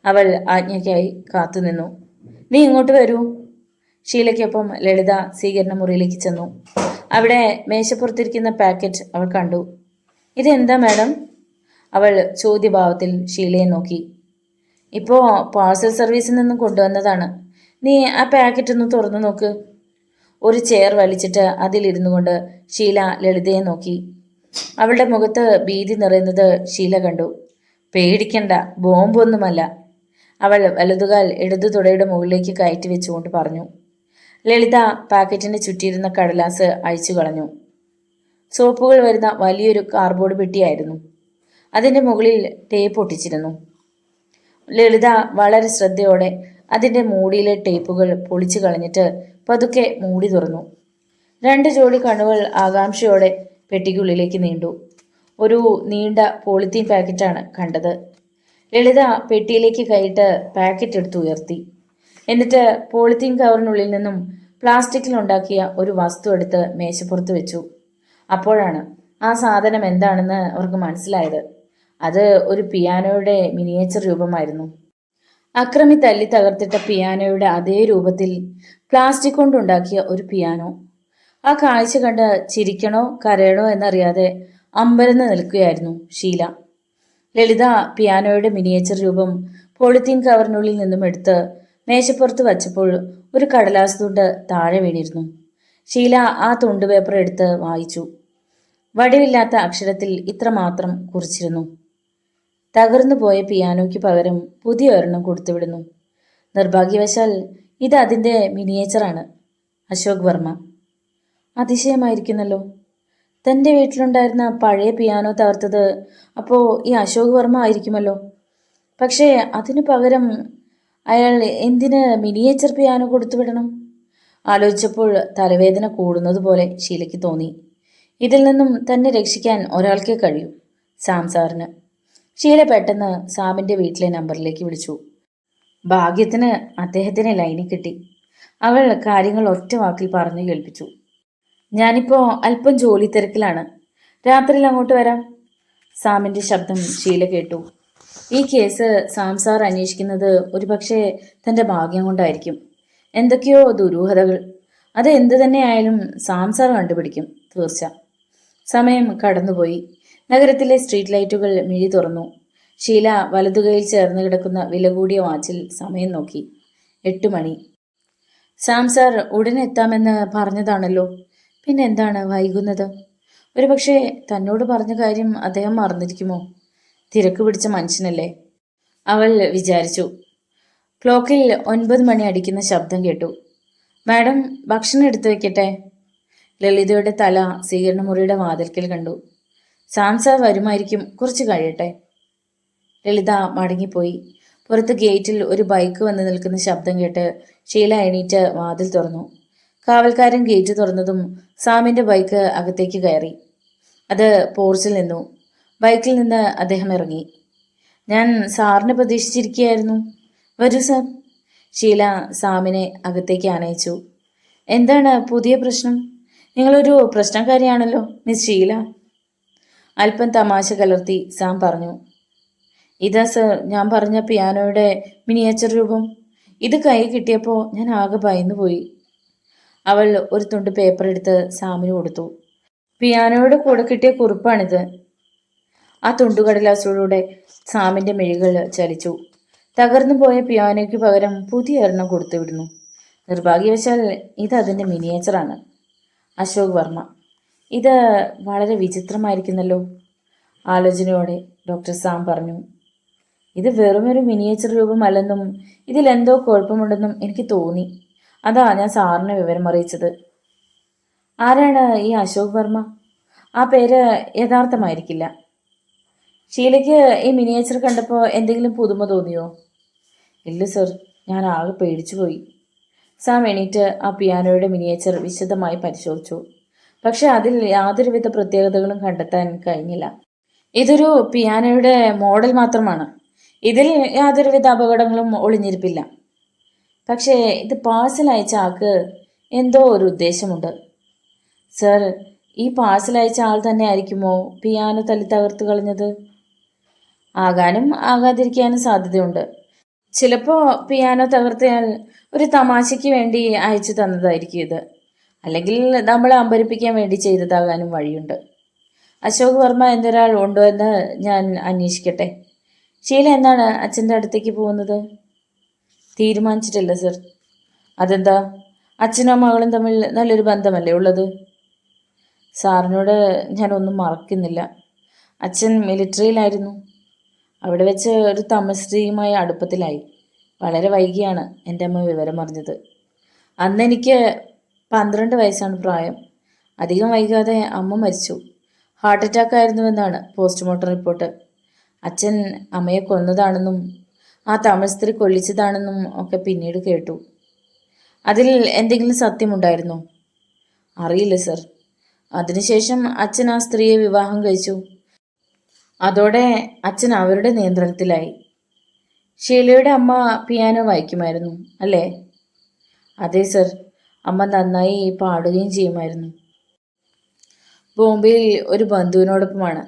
അവൾ ആജ്ഞയ്ക്കായി കാത്തുനിന്നു. നീ ഇങ്ങോട്ട് വരൂ. ഷീലയ്ക്കൊപ്പം ലളിത സ്വീകരണ മുറിയിലേക്ക് ചെന്നു. അവിടെ മേശപ്പുറത്തിരിക്കുന്ന പാക്കറ്റ് അവൾ കണ്ടു. ഇതെന്താ മാഡം? അവൾ ചോദ്യഭാവത്തിൽ ഷീലയെ നോക്കി. ഇപ്പോൾ പാഴ്സൽ സർവീസിൽ നിന്നും കൊണ്ടുവന്നതാണ്. നീ ആ പാക്കറ്റ് ഒന്ന് തുറന്നു നോക്ക്. ഒരു ചെയർ വലിച്ചിട്ട് അതിലിരുന്നു കൊണ്ട് ഷീല ലളിതയെ നോക്കി. അവളുടെ മുഖത്ത് ഭീതി നിറയുന്നത് ഷീല കണ്ടു. പേടിക്കണ്ട, ബോംബൊന്നുമല്ല. അവൾ വലതുകാൽ ഇടതു തുടയുടെ മുകളിലേക്ക് കയറ്റി വെച്ചുകൊണ്ട് പറഞ്ഞു. ലളിത പാക്കറ്റിന് ചുറ്റിയിരുന്ന കടലാസ് അഴിച്ചു കളഞ്ഞു. സോപ്പുകൾ വരുന്ന വലിയൊരു കാർഡ്ബോർഡ് പെട്ടിയായിരുന്നു. അതിൻ്റെ മുകളിൽ ടേപ്പ് ഒട്ടിച്ചിരുന്നു. ലളിത വളരെ ശ്രദ്ധയോടെ അതിൻ്റെ മൂടിയിലെ ടേപ്പുകൾ പൊളിച്ചു കളഞ്ഞിട്ട് പതുക്കെ മൂടി തുറന്നു. 2 ജോഡി കണ്ണുകൾ ആകാംക്ഷയോടെ പെട്ടിക്കുള്ളിലേക്ക് നീണ്ടു. ഒരു നീണ്ട പോളിത്തീൻ പാക്കറ്റാണ് കണ്ടത്. ലളിത പെട്ടിയിലേക്ക് കൈയിട്ട് പാക്കറ്റ് എടുത്ത് ഉയർത്തി. എന്നിട്ട് പോളിത്തീൻ കവറിനുള്ളിൽ നിന്നും പ്ലാസ്റ്റിക്കിൽ ഉണ്ടാക്കിയ ഒരു വസ്തു എടുത്ത് മേശപ്പുറത്ത് വെച്ചു. അപ്പോഴാണ് ആ സാധനം എന്താണെന്ന് അവർക്ക് മനസ്സിലായത്. അത് ഒരു പിയാനോയുടെ മിനിയേച്ചർ രൂപമായിരുന്നു. അക്രമി തല്ലി തകർത്തിട്ട പിയാനോയുടെ അതേ രൂപത്തിൽ പ്ലാസ്റ്റിക് കൊണ്ടുണ്ടാക്കിയ ഒരു പിയാനോ. ആ കാഴ്ച കണ്ട് ചിരിക്കണോ കരയണോ എന്നറിയാതെ അമ്പരന്ന് നിൽക്കുകയായിരുന്നു ഷീല. ലളിത പിയാനോയുടെ മിനിയേച്ചർ രൂപം പോളിത്തീൻ കവറിനുള്ളിൽ നിന്നും എടുത്ത് മേശപ്പുറത്ത് വച്ചപ്പോൾ ഒരു കടലാസ് തുണ്ട് താഴെ വീണിരുന്നു. ഷീല ആ തുണ്ട് പേപ്പർ എടുത്ത് വായിച്ചു. വടിവില്ലാത്ത അക്ഷരത്തിൽ ഇത്രമാത്രം കുറിച്ചിരുന്നു: തകർന്നു പോയ പിയാനോയ്ക്ക് പകരം പുതിയ ഒരെണ്ണം കൊടുത്തുവിടുന്നു. നിർഭാഗ്യവശാൽ ഇത് അതിൻ്റെ മിനിയേച്ചറാണ്. അശോക് വർമ്മ. അതിശയമായിരിക്കുന്നല്ലോ. തൻ്റെ വീട്ടിലുണ്ടായിരുന്ന പഴയ പിയാനോ തകർത്തത് അപ്പോൾ ഈ അശോക് വർമ്മ ആയിരിക്കുമല്ലോ. പക്ഷേ അതിനു പകരം അയാൾ എന്തിന് മിനിയേച്ചർ പിയാനോ കൊടുത്തുവിടണം? ആലോചിച്ചപ്പോൾ തലവേദന കൂടുന്നത് പോലെ ഷീലയ്ക്ക് തോന്നി. ഇതിൽ നിന്നും തന്നെ രക്ഷിക്കാൻ ഒരാൾക്കേ കഴിയൂ, സാം സാറിന്. ഷീല പെട്ടെന്ന് സാമിൻ്റെ വീട്ടിലെ നമ്പറിലേക്ക് വിളിച്ചു. ഭാഗ്യത്തിന് അദ്ദേഹത്തിന് ലൈനിൽ കിട്ടി. അവൾ കാര്യങ്ങൾ ഒറ്റ വാക്കിൽ പറഞ്ഞു കേൾപ്പിച്ചു. ഞാനിപ്പോൾ അല്പം ജോലി തിരക്കിലാണ്, രാത്രിയിൽ അങ്ങോട്ട് വരാം. സാമിൻ്റെ ശബ്ദം ഷീല കേട്ടു. ഈ കേസ് സാം സാർ അന്വേഷിക്കുന്നത് ഒരുപക്ഷെ തൻ്റെ ഭാഗ്യം കൊണ്ടായിരിക്കും. എന്തൊക്കെയോ ദുരൂഹതകൾ. അത് എന്തു തന്നെയായാലും സാം സാർ കണ്ടുപിടിക്കും, തീർച്ച. സമയം കടന്നുപോയി. നഗരത്തിലെ സ്ട്രീറ്റ് ലൈറ്റുകൾ മിഴി തുറന്നു. ഷീല വലതുകൈയിൽ ചേർന്ന് കിടക്കുന്ന വില കൂടിയ വാച്ചിൽ സമയം നോക്കി. 8 മണി. സാം സാർ ഉടനെ എത്താമെന്ന് പറഞ്ഞതാണല്ലോ, പിന്നെ എന്താണ് വൈകുന്നത്? ഒരുപക്ഷെ തന്നോട് പറഞ്ഞ കാര്യം അദ്ദേഹം മറന്നിരിക്കുമോ? തിരക്ക് പിടിച്ച മനുഷ്യനല്ലേ, അവൾ വിചാരിച്ചു. ക്ലോക്കിൽ 9 മണി അടിക്കുന്ന ശബ്ദം കേട്ടു. മാഡം, ഭക്ഷണം എടുത്തു വെക്കട്ടെ? ലളിതയുടെ തല സ്വീകരണമുറിയുടെ വാതിൽക്കൽ കണ്ടു. സാം സാർ വരുമായിരിക്കും, കുറച്ച് കഴിയട്ടെ. ലളിത മടങ്ങിപ്പോയി. പുറത്ത് ഗേറ്റിൽ ഒരു ബൈക്ക് വന്ന് നിൽക്കുന്ന ശബ്ദം കേട്ട് ഷീല എണീറ്റ് വാതിൽ തുറന്നു. കാവൽക്കാരൻ ഗേറ്റ് തുറന്നതും സാമിൻ്റെ ബൈക്ക് അകത്തേക്ക് കയറി. അത് പോർച്ചിൽ നിന്നു. ബൈക്കിൽ നിന്ന് അദ്ദേഹം ഇറങ്ങി. ഞാൻ സാറിനെ പ്രതീക്ഷിച്ചിരിക്കുകയായിരുന്നു. വരൂ സാർ. ഷീല സാമിനെ അകത്തേക്ക് ആനയിച്ചു. എന്താണ് പുതിയ പ്രശ്നം? നിങ്ങളൊരു പ്രശ്നക്കാരിയാണല്ലോ മിസ് ഷീല. അല്പം തമാശ കലർത്തി സാം പറഞ്ഞു. ഇതാ സർ, ഞാൻ പറഞ്ഞ പിയാനോയുടെ മിനിയേച്ചർ രൂപം. ഇത് കൈ കിട്ടിയപ്പോൾ ഞാൻ ആകെ ഭയന്നുപോയി. അവൾ ഒരു തുണ്ട് പേപ്പർ എടുത്ത് സാമിന് കൊടുത്തു. പിയാനോയുടെ കൂടെ കിട്ടിയ കുറിപ്പാണിത്. ആ തുണ്ടുകടലാസിലൂടെ സാമിൻ്റെ മിഴികൾ ചലിച്ചു. തകർന്നു പോയ പിയാനോയ്ക്ക് പകരം പുതിയ ഒരെണ്ണം കൊടുത്തുവിടുന്നു. നിർഭാഗ്യവശാൽ ഇത് അതിൻ്റെ മിനിയേച്ചറാണ്. അശോക് വർമ്മ. ഇത് വളരെ വിചിത്രമായിരിക്കുന്നല്ലോ, ആലോചനയോടെ ഡോക്ടർ സാം പറഞ്ഞു. ഇത് വെറുമൊരു മിനിയേച്ചർ രൂപമല്ലെന്നും ഇതിലെന്തോ കുഴപ്പമുണ്ടെന്നും എനിക്ക് തോന്നി. അതാ ഞാൻ സാറിനെ വിവരം അറിയിച്ചത്. ആരാണ് ഈ അശോക് വർമ്മ? ആ പേര് യഥാർത്ഥമായിരിക്കില്ല. ഷീലയ്ക്ക് ഈ മിനിയേച്ചർ കണ്ടപ്പോൾ എന്തെങ്കിലും പുതുമ തോന്നിയോ? ഇല്ല സർ, ഞാൻ ആകെ പേടിച്ചുപോയി. സാം എണീറ്റ് ആ പിയാനോയുടെ മിനിയേച്ചർ വിശദമായി പരിശോധിച്ചു. പക്ഷെ അതിൽ യാതൊരുവിധ പ്രത്യേകതകളും കണ്ടെത്താൻ കഴിഞ്ഞില്ല. ഇതൊരു പിയാനോയുടെ മോഡൽ മാത്രമാണ്. ഇതിൽ യാതൊരുവിധ അപകടങ്ങളും ഒളിഞ്ഞിരിപ്പില്ല. പക്ഷേ ഇത് പാഴ്സൽ അയച്ച ആൾക്ക് എന്തോ ഒരു ഉദ്ദേശമുണ്ട്. സർ, ഈ പാഴ്സൽ അയച്ച ആൾ തന്നെ ആയിരിക്കുമോ പിയാനോ തല്ലി തകർത്ത് കളഞ്ഞത്? ആകാനും ആകാതിരിക്കാനും സാധ്യതയുണ്ട്. ചിലപ്പോൾ പിയാനോ തകർത്തയാൾ ഒരു തമാശയ്ക്ക് വേണ്ടി അയച്ചു തന്നതായിരിക്കും ഇത്. അല്ലെങ്കിൽ നമ്മളെ അമ്പരിപ്പിക്കാൻ വേണ്ടി ചെയ്തതാകാനും വഴിയുണ്ട്. അശോക് വർമ്മ എന്നൊരാൾ ഉണ്ടോ എന്ന് ഞാൻ അന്വേഷിക്കട്ടെ. ഷീല എന്നാണ് അച്ഛൻ്റെ അടുത്തേക്ക് പോകുന്നത്? തീരുമാനിച്ചിട്ടില്ല സർ. അതെന്താ? അച്ഛനും മകളും തമ്മിൽ നല്ലൊരു ബന്ധമല്ലേ ഉള്ളത്? സാറിനോട് ഞാനൊന്നും മറക്കുന്നില്ല. അച്ഛൻ മിലിറ്ററിയിലായിരുന്നു. അവിടെ വെച്ച് ഒരു തമിഴ് സ്ത്രീയുമായി അടുപ്പത്തിലായി. വളരെ വൈകിയാണ് എൻ്റെ അമ്മ വിവരം അറിഞ്ഞത്. അന്ന് എനിക്ക് 12 വയസ്സാണ് പ്രായം. അധികം വൈകാതെ അമ്മ മരിച്ചു. ഹാർട്ട് അറ്റാക്ക് ആയിരുന്നുവെന്നാണ് പോസ്റ്റ്മോർട്ടം റിപ്പോർട്ട്. അച്ഛൻ അമ്മയെ കൊന്നതാണെന്നും ആ തമിഴ് സ്ത്രീ കൊല്ലിച്ചതാണെന്നും ഒക്കെ പിന്നീട് കേട്ടു. അതിൽ എന്തെങ്കിലും സത്യമുണ്ടായിരുന്നോ? അറിയില്ല സർ. അതിനുശേഷം അച്ഛൻ ആ സ്ത്രീയെ വിവാഹം കഴിച്ചു. അതോടെ അച്ഛൻ അവരുടെ നിയന്ത്രണത്തിലായി. ഷീലയുടെ അമ്മ പിയാനോ വായിക്കുമായിരുന്നു അല്ലേ? അതെ സർ, അമ്മ നന്നായി പാടുകയും ചെയ്യുമായിരുന്നു. ബോംബെയിൽ ഒരു ബന്ധുവിനോടൊപ്പമാണ്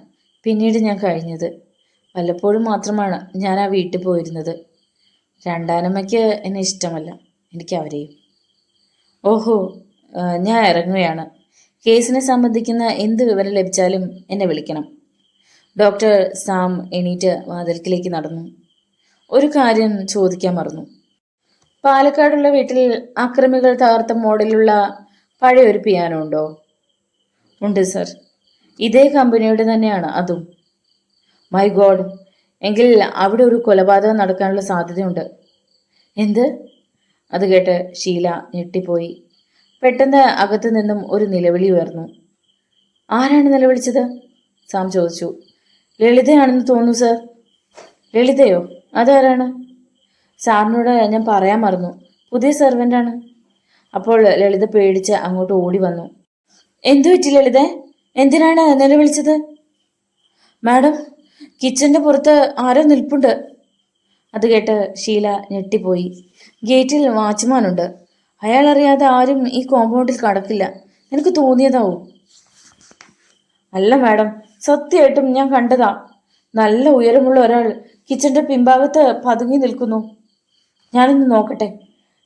പിന്നീട് ഞാൻ കഴിഞ്ഞത്. വല്ലപ്പോഴും മാത്രമാണ് ഞാൻ ആ വീട്ടിൽ പോയിരുന്നത്. രണ്ടാനമ്മയ്ക്ക് എന്നെ ഇഷ്ടമല്ല, എനിക്ക് അവരെയും. ഓഹോ, ഞാൻ ഇറങ്ങുകയാണ്. കേസിനെ സംബന്ധിക്കുന്ന എന്ത് വിവരം ലഭിച്ചാലും എന്നെ വിളിക്കണം. ഡോക്ടർ സാം എണീറ്റ് വാതിൽക്കിലേക്ക് നടന്നു. ഒരു കാര്യം ചോദിക്കാൻ മറന്നു. പാലക്കാടുള്ള വീട്ടിൽ അക്രമികൾ തകർത്ത മോഡലുള്ള പഴയ ഒരു പിയാനോ ഉണ്ടോ? ഉണ്ട് സർ. ഇതേ കമ്പനിയുടെ തന്നെയാണ് അതും. മൈ ഗോഡ്, എങ്കിൽ അവിടെ ഒരു കൊലപാതകം നടക്കാനുള്ള സാധ്യതയുണ്ട്. എന്ത്? അത് കേട്ട് ഷീല ഞെട്ടിപ്പോയി. പെട്ടെന്ന് അകത്തു നിന്നും ഒരു നിലവിളി ഉയർന്നു. ആരാണ് നിലവിളിച്ചത്? സാം ചോദിച്ചു. ലളിതയാണെന്ന് തോന്നുന്നു സർ. ലളിതയോ? അതാരാണ്? സാറിനോട് ഞാൻ പറയാൻ മറന്നു, പുതിയ സെർവൻ്റാണ്. അപ്പോൾ ലളിത പേടിച്ച് അങ്ങോട്ട് ഓടി വന്നു. എന്തു പറ്റി ലളിത? എന്തിനാണ് നിലവിളിച്ചത്? മാഡം, കിച്ചന്റെ പുറത്ത് ആരോ നിൽപ്പുണ്ട്. അത് കേട്ട് ഷീല ഞെട്ടിപ്പോയി. ഗേറ്റിൽ വാച്ച്മാനുണ്ട്. അയാൾ അറിയാതെ ആരും ഈ കോമ്പൗണ്ടിൽ കടക്കില്ല. എനിക്ക് തോന്നിയതാവും. അല്ല മാഡം, സത്യമായിട്ടും ഞാൻ കണ്ടതാ. നല്ല ഉയരമുള്ള ഒരാൾ കിച്ചന്റെ പിൻഭാഗത്ത് പതുങ്ങി നിൽക്കുന്നു. ഞാനൊന്ന് നോക്കട്ടെ.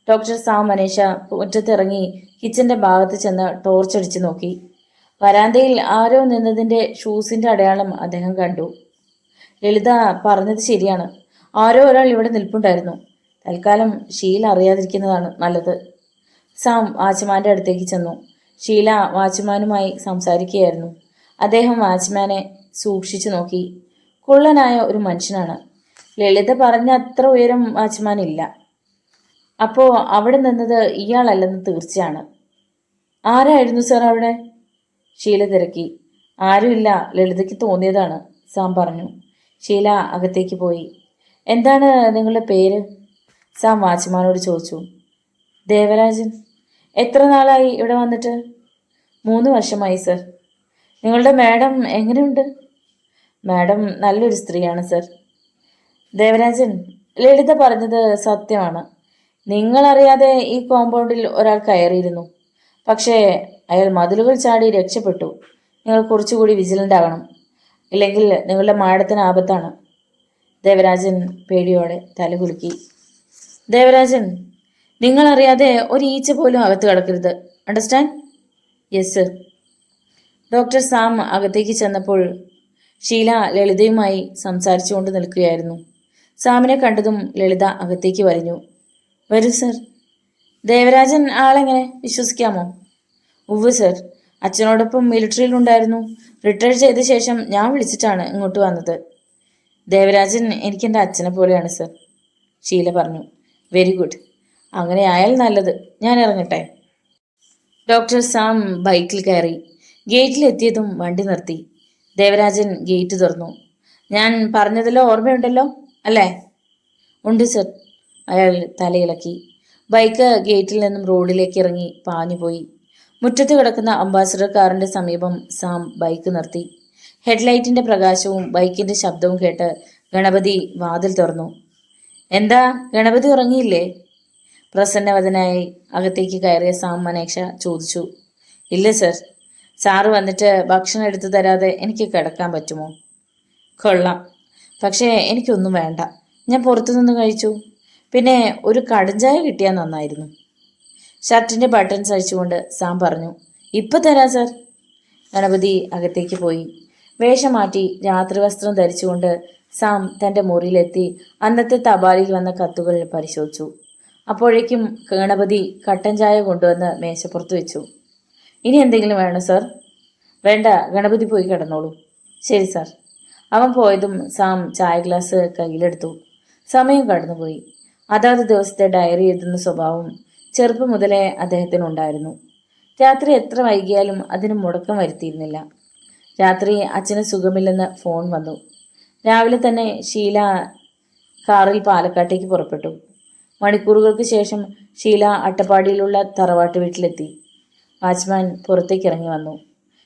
ഡോക്ടർ സാം മനേഷ മുറ്റത്തിറങ്ങി കിച്ചന്റെ ഭാഗത്ത് ചെന്ന് ടോർച്ചടിച്ച് നോക്കി. വരാന്തയിൽ ആരോ നിന്നതിന്റെ ഷൂസിന്റെ അടയാളം അദ്ദേഹം കണ്ടു. ലളിത പറഞ്ഞത് ശരിയാണ്. ആരോ ഒരാൾ ഇവിടെ നിൽപ്പുണ്ടായിരുന്നു. തൽക്കാലം ഷീല അറിയാതിരിക്കുന്നതാണ് നല്ലത്. സാം വാച്ച്മാന്റെ അടുത്തേക്ക് ചെന്നു. ഷീല വാച്ച്മാനുമായി സംസാരിക്കുകയായിരുന്നു. അദ്ദേഹം വാച്ച്മാനെ സൂക്ഷിച്ചു നോക്കി. കുള്ളനായ ഒരു മനുഷ്യനാണ്. ലളിത പറഞ്ഞ അത്ര ഉയരം വാച്ച്മാൻ ഇല്ല. അപ്പോ അവിടെ നിന്നത് ഇയാളല്ലെന്ന് തീർച്ചയാണ്. ആരായിരുന്നു സർ അവിടെ? ഷീല തിരക്കി. ആരുമില്ല, ലളിതയ്ക്ക് തോന്നിയതാണ്, സാം പറഞ്ഞു. ഷീല അകത്തേക്ക് പോയി. എന്താണ് നിങ്ങളുടെ പേര്? സാം വാച്ച്മാനോട് ചോദിച്ചു. ദേവരാജൻ. എത്ര നാളായി ഇവിടെ വന്നിട്ട്? 3 വർഷമായി സർ. നിങ്ങളുടെ മാഡം എങ്ങനെയുണ്ട്? മാഡം നല്ലൊരു സ്ത്രീയാണ് സർ. ദേവരാജൻ, ലളിത പറഞ്ഞത് സത്യമാണ്. നിങ്ങളറിയാതെ ഈ കോമ്പൗണ്ടിൽ ഒരാൾ കയറിയിരുന്നു. പക്ഷേ അയാൾ മതിലുകൾ ചാടി രക്ഷപ്പെട്ടു. നിങ്ങൾ കുറച്ചുകൂടി വിജിലൻ്റ് ആകണം, ഇല്ലെങ്കിൽ നിങ്ങളുടെ മാഡത്തിന് ആപത്താണ്. ദേവരാജൻ പേടിയോടെ തലകുലുക്കി. ദേവരാജൻ, നിങ്ങളറിയാതെ ഒരു ഈച്ച പോലും അകത്ത് കിടക്കരുത്. Understand? Yes sir. Doctor Sam അകത്തേക്ക് ചെന്നപ്പോൾ ഷീല ലളിതയുമായി സംസാരിച്ചുകൊണ്ട് നിൽക്കുകയായിരുന്നു. സാമിനെ കണ്ടതും ലളിത അകത്തേക്ക് വലിഞ്ഞു. വരൂ സർ. ദേവരാജൻ ആളെങ്ങനെ, വിശ്വസിക്കാമോ? ഉവ്വ് സർ. അച്ഛനോടൊപ്പം മിലിറ്ററിയിലുണ്ടായിരുന്നു. റിട്ടയർ ചെയ്ത ശേഷം ഞാൻ വിളിച്ചിട്ടാണ് ഇങ്ങോട്ട് വന്നത്. ദേവരാജൻ എനിക്കെൻ്റെ അച്ഛനെ പോലെയാണ് സർ, ഷീല പറഞ്ഞു. Very good. അങ്ങനെ ആയാൽ നല്ലത്. ഞാൻ ഇറങ്ങട്ടെ. ഡോക്ടർ സാം ബൈക്കിൽ കയറി. ഗേറ്റിലെത്തിയതും വണ്ടി നിർത്തി. ദേവരാജൻ ഗേറ്റ് തുറന്നു. ഞാൻ പറഞ്ഞതിലോ ഓർമ്മയുണ്ടല്ലോ അല്ലേ? ഉണ്ട് സർ. അയാൾ തലയിളക്കി. ബൈക്ക് ഗേറ്റിൽ നിന്നും റോഡിലേക്ക് ഇറങ്ങി പാഞ്ഞുപോയി. മുറ്റത്ത് കിടക്കുന്ന അംബാസഡർ കാറിന്റെ സമീപം സാം ബൈക്ക് നിർത്തി. ഹെഡ്ലൈറ്റിന്റെ പ്രകാശവും ബൈക്കിന്റെ ശബ്ദവും കേട്ട് ഗണപതി വാതിൽ തുറന്നു. എന്താ, ഗണപതി ഉറങ്ങിയില്ലേ? പ്രസന്നവദനായി അകത്തേക്ക് കയറിയ സാം മനേഷ ചോദിച്ചു. ഇല്ല സർ. സാറ് വന്നിട്ട് ഭക്ഷണം എടുത്തു തരാതെ എനിക്ക് കിടക്കാൻ പറ്റുമോ? കൊള്ളാം. പക്ഷേ എനിക്കൊന്നും വേണ്ട. ഞാൻ പുറത്തുനിന്ന് കഴിച്ചു. പിന്നെ ഒരു കടുംചായ കിട്ടിയാൽ നന്നായിരുന്നു. ഷർട്ടിന്റെ ബട്ടൺസ് അഴിച്ചുകൊണ്ട് സാം പറഞ്ഞു. ഇപ്പം തരാം സർ. ഗണപതി അകത്തേക്ക് പോയി. വേഷം മാറ്റി രാത്രി വസ്ത്രം ധരിച്ചുകൊണ്ട് സാം തൻ്റെ മുറിയിലെത്തി അന്നത്തെ തപാലിൽ വന്ന കത്തുകൾ പരിശോധിച്ചു. അപ്പോഴേക്കും ഗണപതി കട്ടൻ ചായ കൊണ്ടുവന്ന് മേശപ്പുറത്ത് വെച്ചു. ഇനി എന്തെങ്കിലും വേണോ സർ? വേണ്ട, ഗണപതി പോയി കിടന്നോളൂ. ശരി സർ. അവൻ പോയതും സാം ചായ ഗ്ലാസ് കയ്യിലെടുത്തു. സമയം കടന്നുപോയി. അതാത് ദിവസത്തെ ഡയറി എഴുതുന്ന സ്വഭാവം ചെറുപ്പം മുതലേ അദ്ദേഹത്തിനുണ്ടായിരുന്നു. രാത്രി എത്ര വൈകിയാലും അതിന് മുടക്കം വരുത്തിയിരുന്നില്ല. രാത്രി അച്ഛന് സുഖമില്ലെന്ന് ഫോൺ വന്നു. രാവിലെ തന്നെ ഷീല കാറിൽ പാലക്കാട്ടേക്ക് പുറപ്പെട്ടു. മണിക്കൂറുകൾക്ക് ശേഷം ഷീല അട്ടപ്പാടിയിലുള്ള തറവാട്ട് വീട്ടിലെത്തി. വാച്ച്മാൻ പുറത്തേക്ക് ഇറങ്ങി വന്നു.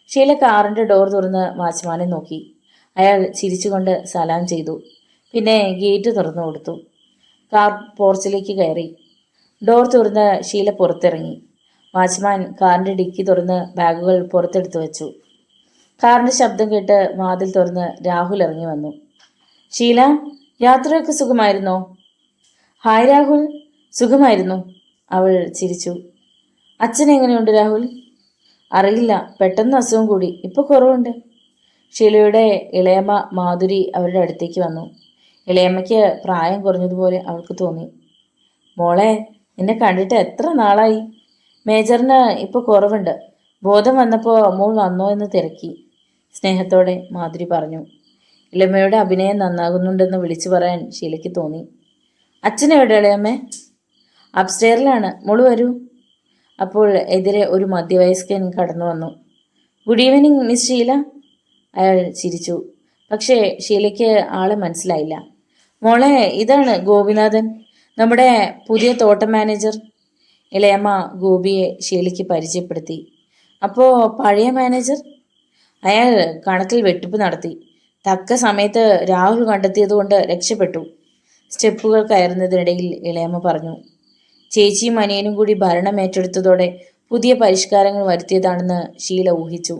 ഷീല കാറിന്റെ ഡോർ തുറന്ന് വാച്ച്മാനെ നോക്കി. അയാൾ ചിരിച്ചുകൊണ്ട് സലാം ചെയ്തു. പിന്നെ ഗേറ്റ് തുറന്നു കൊടുത്തു. കാർ പോർച്ചിലേക്ക് കയറി. ഡോർ തുറന്ന് ഷീല പുറത്തിറങ്ങി. വാച്ച്മാൻ കാറിന്റെ ഡിക്കി തുറന്ന് ബാഗുകൾ പുറത്തെടുത്തു വെച്ചു. കാറിന്റെ ശബ്ദം കേട്ട് വാതിൽ തുറന്ന് രാഹുൽ ഇറങ്ങി വന്നു. ഷീല, യാത്രയൊക്കെ സുഖമായിരുന്നോ? ഹായ് രാഹുൽ. സുഖമായിരുന്നു. അവൾ ചിരിച്ചു. അച്ഛൻ എങ്ങനെയുണ്ട് രാഹുൽ? അറിയില്ല, പെട്ടെന്ന് അസുഖം കൂടി, ഇപ്പോൾ കുറവുണ്ട്. ഷീലയുടെ ഇളയമ്മ മാധുരി അവരുടെ അടുത്തേക്ക് വന്നു. ഇളയമ്മയ്ക്ക് പ്രായം കുറഞ്ഞതുപോലെ അവൾക്ക് തോന്നി. മോളെ, നിന്നെ കണ്ടിട്ട് എത്ര നാളായി? മേജറിന് ഇപ്പോൾ കുറവുണ്ട്. ബോധം വന്നപ്പോൾ മോൾ വന്നോ എന്ന് തിരക്കി. സ്നേഹത്തോടെ മാധുരി പറഞ്ഞു. ഇളയമ്മയുടെ അഭിനയം നന്നാകുന്നുണ്ടെന്ന് വിളിച്ചു പറയാൻ ഷീലയ്ക്ക് തോന്നി. അച്ഛനെവിടെ ഇളയമ്മേ? അപ്സ്റ്റെയറിലാണ്, മോള് വരൂ. അപ്പോൾ എതിരെ ഒരു മധ്യവയസ്കൻ കടന്നു വന്നു. Good evening miss Sheela. അയാൾ ചിരിച്ചു. പക്ഷേ ഷീലയ്ക്ക് ആളെ മനസ്സിലായില്ല. മോളെ, ഇതാണ് ഗോപിനാഥൻ, നമ്മുടെ പുതിയ തോട്ടം മാനേജർ. ഇളയമ്മ ഗോപിയെ ഷീലയ്ക്ക് പരിചയപ്പെടുത്തി. അപ്പോൾ പഴയ മാനേജർ? അയാൾ കണക്കിൽ വെട്ടിപ്പ് നടത്തി. തക്ക സമയത്ത് രാഹുൽ കണ്ടെത്തിയതുകൊണ്ട് രക്ഷപ്പെട്ടു. സ്റ്റെപ്പുകൾ കയറുന്നതിനിടയിൽ ഇളയമ്മ പറഞ്ഞു. ചേച്ചിയും അനിയനും കൂടി ഭരണം ഏറ്റെടുത്തതോടെ പുതിയ പരിഷ്കാരങ്ങൾ വരുത്തിയതാണെന്ന് ഷീല ഊഹിച്ചു.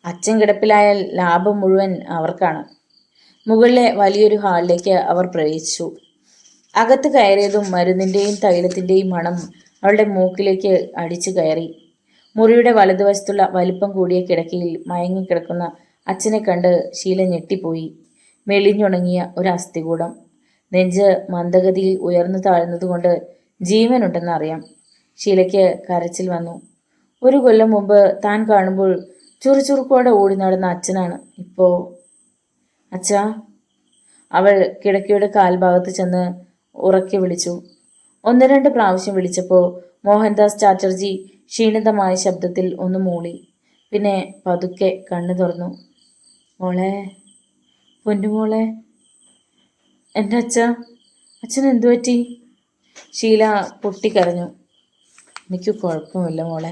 അച്ഛൻ കിടപ്പിലായാൽ ലാഭം മുഴുവൻ അവർക്കാണ്. മുകളിലെ വലിയൊരു ഹാളിലേക്ക് അവർ പ്രവേശിച്ചു. അകത്ത് കയറിയതും മരുന്നിൻ്റെയും തൈലത്തിൻ്റെയും മണം അവളുടെ മൂക്കിലേക്ക് അടിച്ചു കയറി. മുറിയുടെ വലതുവശത്തുള്ള വലിപ്പം കൂടിയ കിടക്കയിൽ മയങ്ങിക്കിടക്കുന്ന അച്ഛനെ കണ്ട് ഷീല ഞെട്ടിപ്പോയി. മെലിഞ്ഞുണങ്ങിയ ഒരു അസ്ഥികൂടം. നെഞ്ച് മന്ദഗതിയിൽ ഉയർന്നു താഴ്ന്നതുകൊണ്ട് ജീവനുണ്ടെന്നറിയാം. ഷീലയ്ക്ക് കരച്ചിൽ വന്നു. 1 കൊല്ലം മുമ്പ് താൻ കാണുമ്പോൾ ചുറുചുറുക്കോടെ ഓടി നടന്ന അച്ഛനാണ് ഇപ്പോൾ. അച്ഛാ. അവൾ കിടക്കയുടെ കാൽഭാഗത്ത് ചെന്ന് ഉറക്കെ വിളിച്ചു. 1-2 പ്രാവശ്യം വിളിച്ചപ്പോൾ മോഹൻദാസ് ചാറ്റർജി ക്ഷീണിതമായ ശബ്ദത്തിൽ ഒന്ന് മൂളി. പിന്നെ പതുക്കെ കണ്ണു തുറന്നു. മോളെ, പൊന്നുമോളെ. എൻ്റെ അച്ഛൻ എന്തു പറ്റി? ഷീല പൊട്ടിക്കരഞ്ഞു. എനിക്ക് കുഴപ്പമില്ല മോളെ.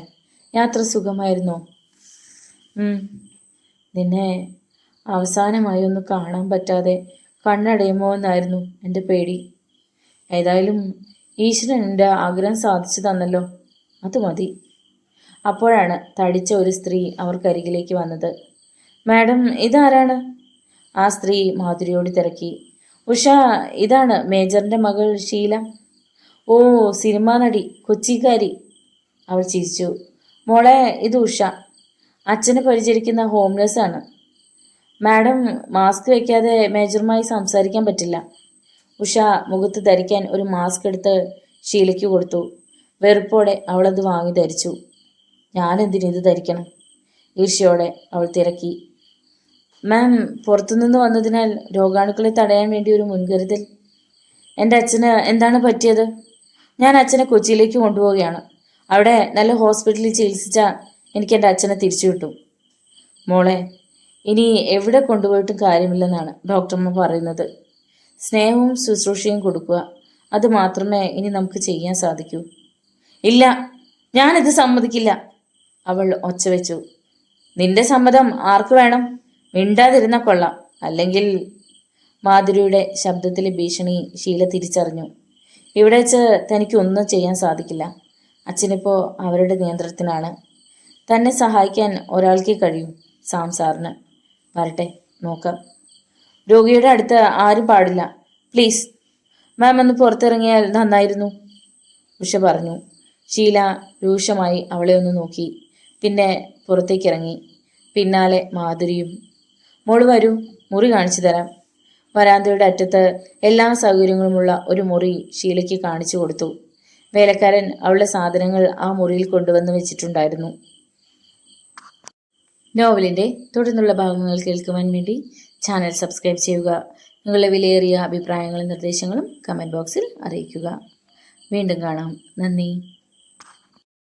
യാത്ര സുഖമായിരുന്നോ? നിന്നെ അവസാനമായി ഒന്ന് കാണാൻ പറ്റാതെ കണ്ണടയുമോ എന്നായിരുന്നു എൻ്റെ പേടി. ഏതായാലും ഈശ്വരൻ എൻ്റെ ആഗ്രഹം സാധിച്ചു തന്നല്ലോ, അത് മതി. അപ്പോഴാണ് തടിച്ച ഒരു സ്ത്രീ അവർക്കരികിലേക്ക് വന്നത്. മാഡം, ഇതാരാണ്? ആ സ്ത്രീ മാധുരിയോട് തിരക്കി. ഉഷ, ഇതാണ് മേജറിൻ്റെ മകൾ ഷീല. ഓ, സിനിമാ നടി, കൊച്ചിക്കാരി. അവൾ ചിരിച്ചു. മോളെ, ഇത് ഉഷ, അച്ഛനെ പരിചരിക്കുന്ന ഹോം നഴ്സാണ്. മാഡം, മാസ്ക് വയ്ക്കാതെ മേജറുമായി സംസാരിക്കാൻ പറ്റില്ല. ഉഷ മുഖത്ത് ധരിക്കാൻ ഒരു മാസ്ക് എടുത്ത് ഷീലയ്ക്ക് കൊടുത്തു. വെറുപ്പോടെ അവളത് വാങ്ങി ധരിച്ചു. ഞാനെന്തിനിത് ധരിക്കണം? ഈർഷ്യയോടെ അവൾ തിരക്കി. മാം, പുറത്തുനിന്ന് വന്നതിനാൽ രോഗാണുക്കളെ തടയാൻ വേണ്ടി ഒരു മുൻകരുതൽ. എൻ്റെ അച്ഛന് എന്താണ് പറ്റിയത്? ഞാൻ അച്ഛനെ കൊച്ചിയിലേക്ക് കൊണ്ടുപോവുകയാണ്. അവിടെ നല്ല ഹോസ്പിറ്റലിൽ ചികിത്സിച്ചാൽ എനിക്ക് എൻ്റെ അച്ഛനെ തിരിച്ചു കിട്ടും. മോളെ, ഇനി എവിടെ കൊണ്ടുപോയിട്ടും കാര്യമില്ലെന്നാണ് ഡോക്ടർമാർ പറയുന്നത്. സ്നേഹവും ശുശ്രൂഷയും കൊടുക്കുക, അത് മാത്രമേ ഇനി നമുക്ക് ചെയ്യാൻ സാധിക്കൂ. ഇല്ല, ഞാനിത് സമ്മതിക്കില്ല, അവൾ ഒച്ച വെച്ചു. നിന്റെ സമ്മതം ആർക്ക് വേണം? മിണ്ടാതിരുന്ന കൊള്ളാം, അല്ലെങ്കിൽ. മാധുരിയുടെ ശബ്ദത്തിലെ ഭീഷണി ഷീല തിരിച്ചറിഞ്ഞു. ഇവിടെ വെച്ച് തനിക്കൊന്നും ചെയ്യാൻ സാധിക്കില്ല. അച്ഛനിപ്പോൾ അവരുടെ നിയന്ത്രണത്തിലാണ്. തന്നെ സഹായിക്കാൻ ഒരാൾക്കേ കഴിയൂ, സാം സാറിന്. വരട്ടെ, നോക്കാം. രോഗിയുടെ അടുത്ത് ആരും പാടില്ല, പ്ലീസ്. മാം ഒന്ന് പുറത്തിറങ്ങിയാൽ നന്നായിരുന്നു, ഉഷ പറഞ്ഞു. ഷീല രൂക്ഷമായി അവളെ ഒന്ന് നോക്കി, പിന്നെ പുറത്തേക്കിറങ്ങി. പിന്നാലെ മാധുരിയും. മോള് വരൂ, മുറി കാണിച്ചു തരാം. വരാന്തയുടെ അറ്റത്ത് എല്ലാ സൗകര്യങ്ങളുമുള്ള ഒരു മുറി ഷീലയ്ക്ക് കാണിച്ചു കൊടുത്തു. വേലക്കാരൻ അവളുടെ സാധനങ്ങൾ ആ മുറിയിൽ കൊണ്ടുവന്ന് വെച്ചിട്ടുണ്ടായിരുന്നു. നോവലിൻ്റെ തുടർന്നുള്ള ഭാഗങ്ങൾ കേൾക്കുവാൻ വേണ്ടി ചാനൽ സബ്സ്ക്രൈബ് ചെയ്യുക. നിങ്ങളുടെ വിലയേറിയ അഭിപ്രായങ്ങളും നിർദ്ദേശങ്ങളും കമൻറ്റ് ബോക്സിൽ അറിയിക്കുക. വീണ്ടും കാണാം. നന്ദി.